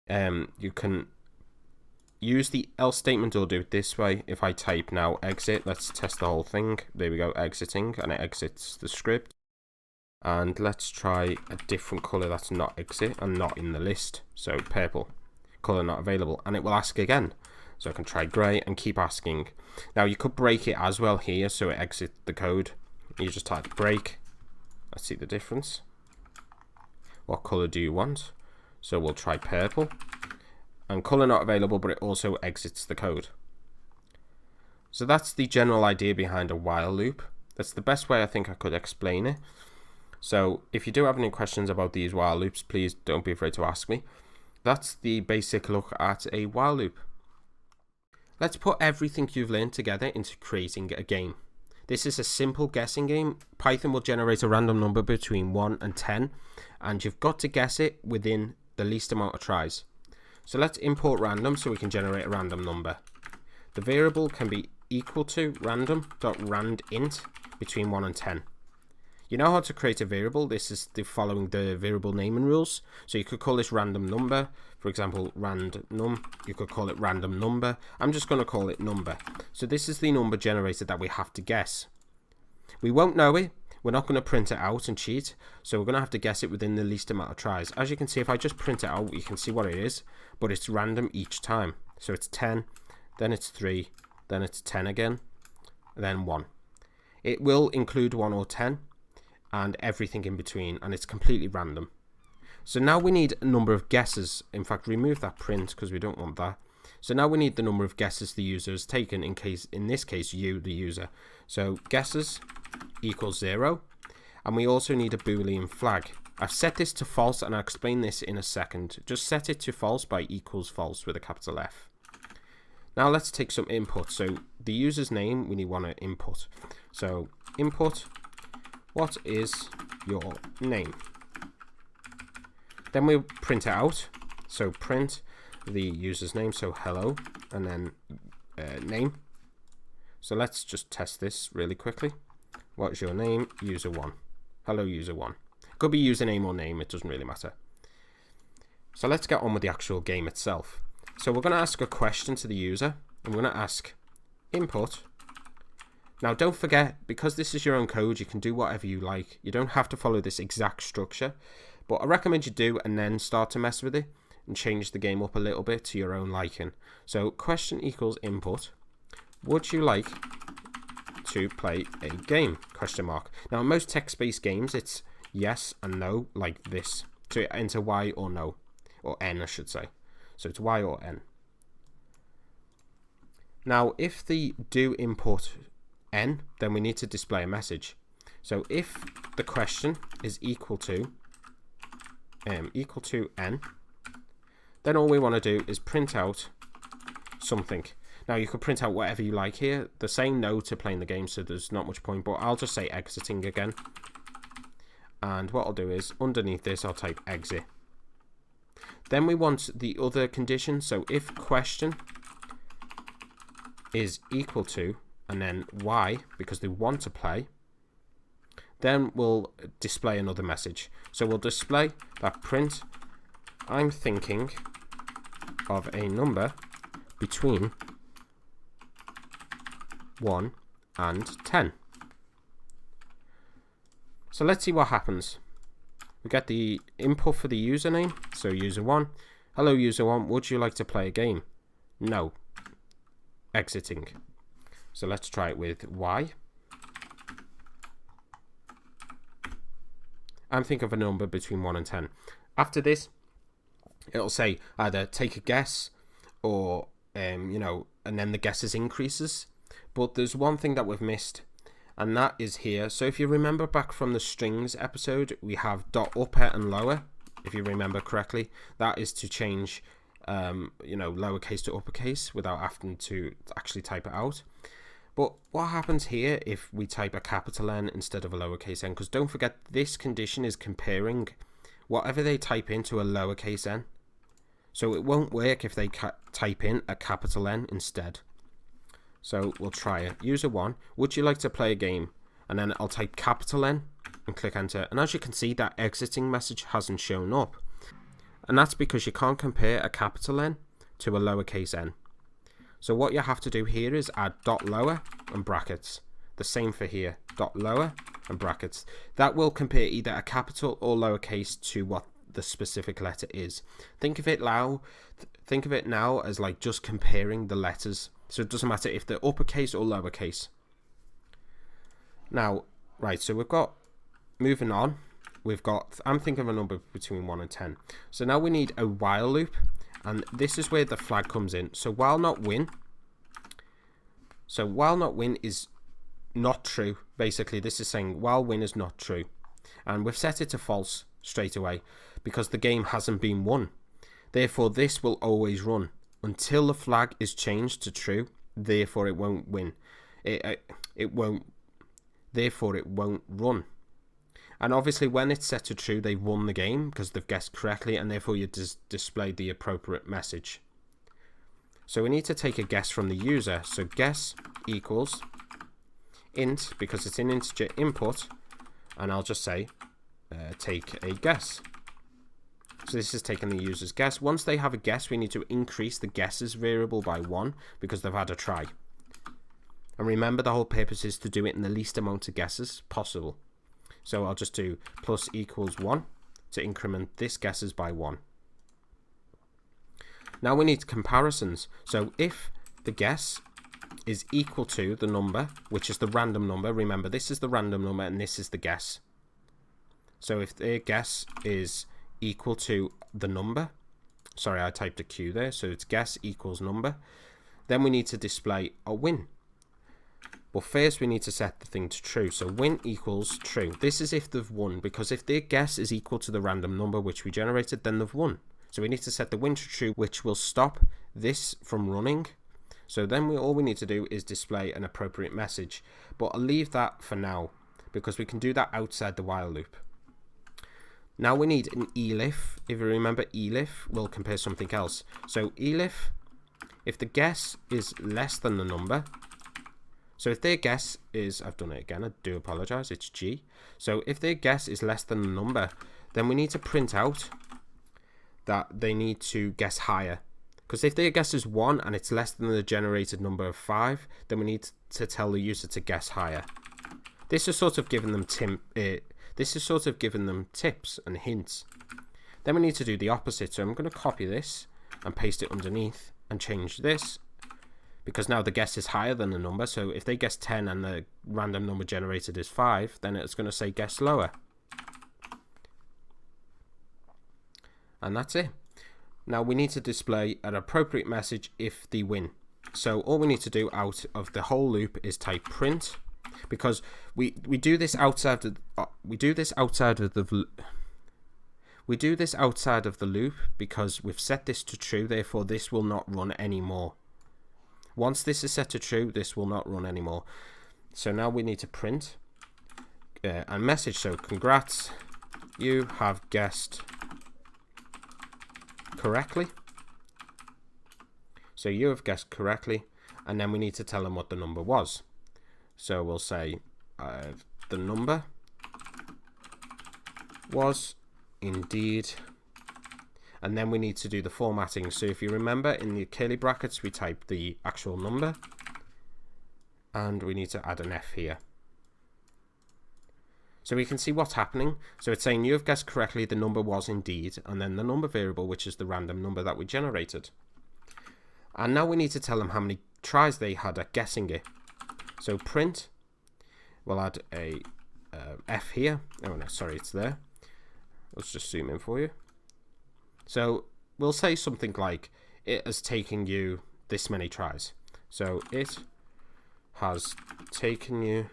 Speaker 1: You can use the else statement or do it this way. If I type now exit, let's test the whole thing. There we go, exiting, and it exits the script. And let's try a different color that's not exit and not in the list. So purple, color not available, and it will ask again. So I can try gray and keep asking. Now you could break it as well here, so it exits the code. You just type break. Let's see the difference. What color do you want? So we'll try purple, and color not available, but it also exits the code. So that's the general idea behind a while loop. That's the best way I think I could explain it. So if you do have any questions about these while loops, please don't be afraid to ask me. That's the basic look at a while loop. Let's put everything you've learned together into creating a game. This is a simple guessing game. Python will generate a random number between 1 and 10, and you've got to guess it within the least amount of tries. So let's import random so we can generate a random number. The variable can be equal to random.randint between 1 and 10. You know how to create a variable. This is following the variable naming rules. So you could call this random number, for example, randnum. You could call it random number. I'm just going to call it number. So this is the number generated that we have to guess. We won't know it. We're not going to print it out and cheat. So we're going to have to guess it within the least amount of tries. As you can see, if I just print it out, you can see what it is, but it's random each time. So it's 10, then it's 3, then it's 10 again, then 1. It will include 1 or 10. And everything in between, and it's completely random. So now we need a number of guesses. In fact, remove that print because we don't want that. So now we need the number of guesses the user has taken, in this case you, the user. So guesses equals 0, and we also need a Boolean flag. I've set this to false, and I'll explain this in a second. Just set it to false by equals false with a capital F. Now let's take some input. So the user's name we want to input. So input, what is your name? Then we'll print it out. So print the user's name, so hello, and then name. So let's just test this really quickly. What's your name? User1. Hello, user1. Could be username or name, it doesn't really matter. So let's get on with the actual game itself. So we're going to ask a question to the user, and we're going to ask input. Now don't forget, because this is your own code, you can do whatever you like. You don't have to follow this exact structure, but I recommend you do and then start to mess with it and change the game up a little bit to your own liking. So question equals input. Would you like to play a game? Question mark. Now in most text-based games it's yes and no, like this. So enter Y or no, or N I should say. So it's Y or N. Now if the do input N, then we need to display a message. So if the question is equal to N, then all we want to do is print out something. Now you could print out whatever you like here. They're saying no to playing the game, so there's not much point, but I'll just say exiting again. And what I'll do is underneath this I'll type exit. Then we want the other condition. So if question is equal to, and then Y, because they want to play, then we'll display another message. So we'll display that print, I'm thinking of a number between 1 and 10. So let's see what happens. We get the input for the username, so user1. Hello user1, would you like to play a game? No. Exiting. So let's try it with Y. I'm thinking of a number between 1 and 10. After this, it'll say either take a guess or, you know, and then the guesses increases. But there's one thing that we've missed, and that is here. So if you remember back from the strings episode, we have dot upper and lower. If you remember correctly, that is to change you know, lowercase to uppercase without having to actually type it out. But what happens here if we type a capital N instead of a lowercase n? Because don't forget, this condition is comparing whatever they type into a lowercase n. So it won't work if they type in a capital N instead. So we'll try it. User 1, would you like to play a game? And then I'll type capital N and click enter. And as you can see, that exiting message hasn't shown up. And that's because you can't compare a capital N to a lowercase n. So what you have to do here is add dot lower and brackets. The same for here, dot lower and brackets. That will compare either a capital or lowercase to what the specific letter is. Think of it now as like just comparing the letters. So it doesn't matter if they're uppercase or lowercase. Now, right, so we've got, moving on, we've got, I'm thinking of a number between 1 and 10. So now we need a while loop, and this is where the flag comes in. So while not win is not true. Basically, this is saying while win is not true. And we've set it to false straight away because the game hasn't been won. Therefore, this will always run until the flag is changed to true. Therefore, it won't win. Therefore, it won't run. And obviously, when it's set to true, they've won the game because they've guessed correctly, and therefore you display the appropriate message. So we need to take a guess from the user. So guess equals int, because it's an integer input, and I'll just say take a guess. So this is taking the user's guess. Once they have a guess, we need to increase the guesses variable by 1 because they've had a try. And remember, the whole purpose is to do it in the least amount of guesses possible. So I'll just do plus equals 1 to increment this guesses by 1. Now we need comparisons. So if the guess is equal to the number, which is the random number, remember this is the random number and this is the guess. So if their guess is equal to the number, sorry, I typed a Q there, so it's guess equals number, then we need to display a win. But first we need to set the thing to true. So win equals true. This is if they've won, because if their guess is equal to the random number which we generated, then they've won. So we need to set the win to true, which will stop this from running. So then all we need to do is display an appropriate message. But I'll leave that for now because we can do that outside the while loop. Now we need an elif. If you remember, elif will compare something else. So elif, if the guess is less than the number, so if their guess is, I've done it again, I do apologize, it's G. So if their guess is less than the number, then we need to print out that they need to guess higher. Because if their guess is 1 and it's less than the generated number of 5, then we need to tell the user to guess higher. This is sort of giving them tips and hints. Then we need to do the opposite. So I'm going to copy this and paste it underneath and change this, because now the guess is higher than the number. So if they guess 10 and the random number generated is 5, then it's going to say guess lower. And that's it. Now we need to display an appropriate message if they win. So all we need to do out of the whole loop is type print, because we do this outside of the loop because we've set this to true. Therefore, this will not run anymore. Once this is set to true, this will not run anymore. So now we need to print a message. So congrats, you have guessed correctly. So you have guessed correctly, and then we need to tell them what the number was. So we'll say the number was indeed, and then we need to do the formatting. So if you remember, in the curly brackets we type the actual number, and we need to add an F here. So we can see what's happening. So it's saying you have guessed correctly, the number was indeed, and then the number variable, which is the random number that we generated. And now we need to tell them how many tries they had at guessing it. So print, we'll add a F here. Oh no, sorry, it's there. Let's just zoom in for you. So we'll say something like, it has taken you this many tries. So it has taken you,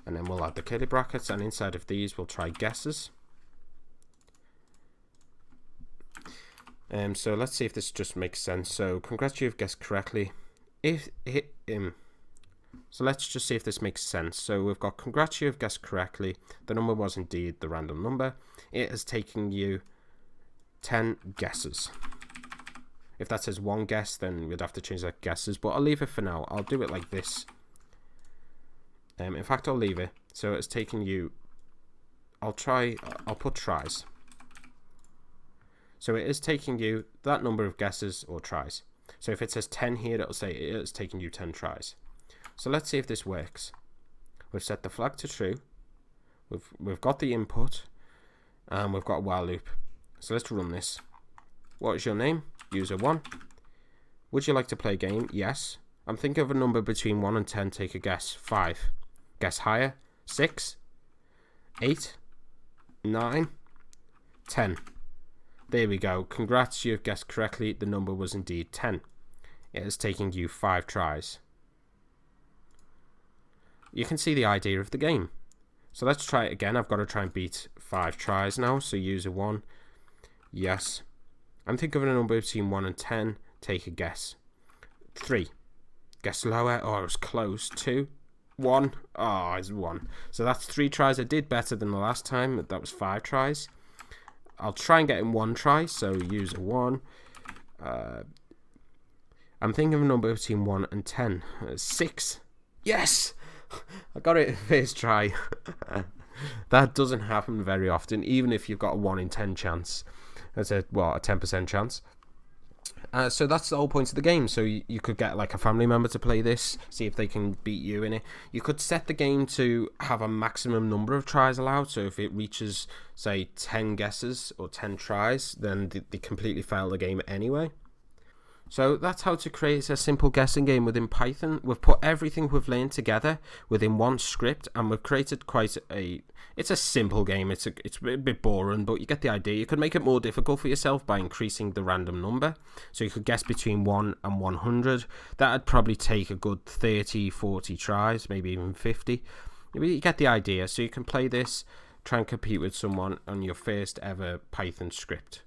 Speaker 1: and then we'll add the curly brackets, and inside of these we'll try guesses. So let's see if this just makes sense. So congrats, you've guessed correctly. So let's just see if this makes sense. So we've got congrats, you've guessed correctly. The number was indeed the random number. It has taken you 10 guesses. If that says 1 guess, then we'd have to change that guesses, but I'll leave it for now. I'll do it like this. In fact, I'll leave it. So it's taken you, I'll put tries. So it is taking you that number of guesses or tries. So if it says 10 here, it'll say it is taking you 10 tries. So let's see if this works. We've set the flag to true. We've got the input, and we've got a while loop. So let's run this. What is your name? User 1. Would you like to play a game? Yes. I'm thinking of a number between 1 and 10. Take a guess. 5. Guess higher. 6. 8. 9. 10. There we go. Congrats, you've guessed correctly. The number was indeed 10. It is taking you 5 tries. You can see the idea of the game. So let's try it again. I've got to try and beat 5 tries now. So user 1. Yes. I'm thinking of a number between 1 and 10. Take a guess. 3. Guess lower. Oh, it was close. 2. 1. Oh, it's 1. So that's 3 tries. I did better than the last time. That was 5 tries. I'll try and get in 1 try. So user 1. I'm thinking of a number between 1 and 10. 6. Yes! I got it first try. That doesn't happen very often, even if you've got a 1 in 10 chance. That's a 10% chance. So that's the whole point of the game. So you could get like a family member to play this, see if they can beat you in it. You could set the game to have a maximum number of tries allowed. So if it reaches, say, 10 guesses or 10 tries, then they completely fail the game anyway. So that's how to create a simple guessing game within Python. We've put everything we've learned together within one script, and we've created it's a simple game. It's a bit boring, but you get the idea. You could make it more difficult for yourself by increasing the random number. So you could guess between 1 and 100. That'd probably take a good 30, 40 tries, maybe even 50. You get the idea. So you can play this, try and compete with someone on your first ever Python script.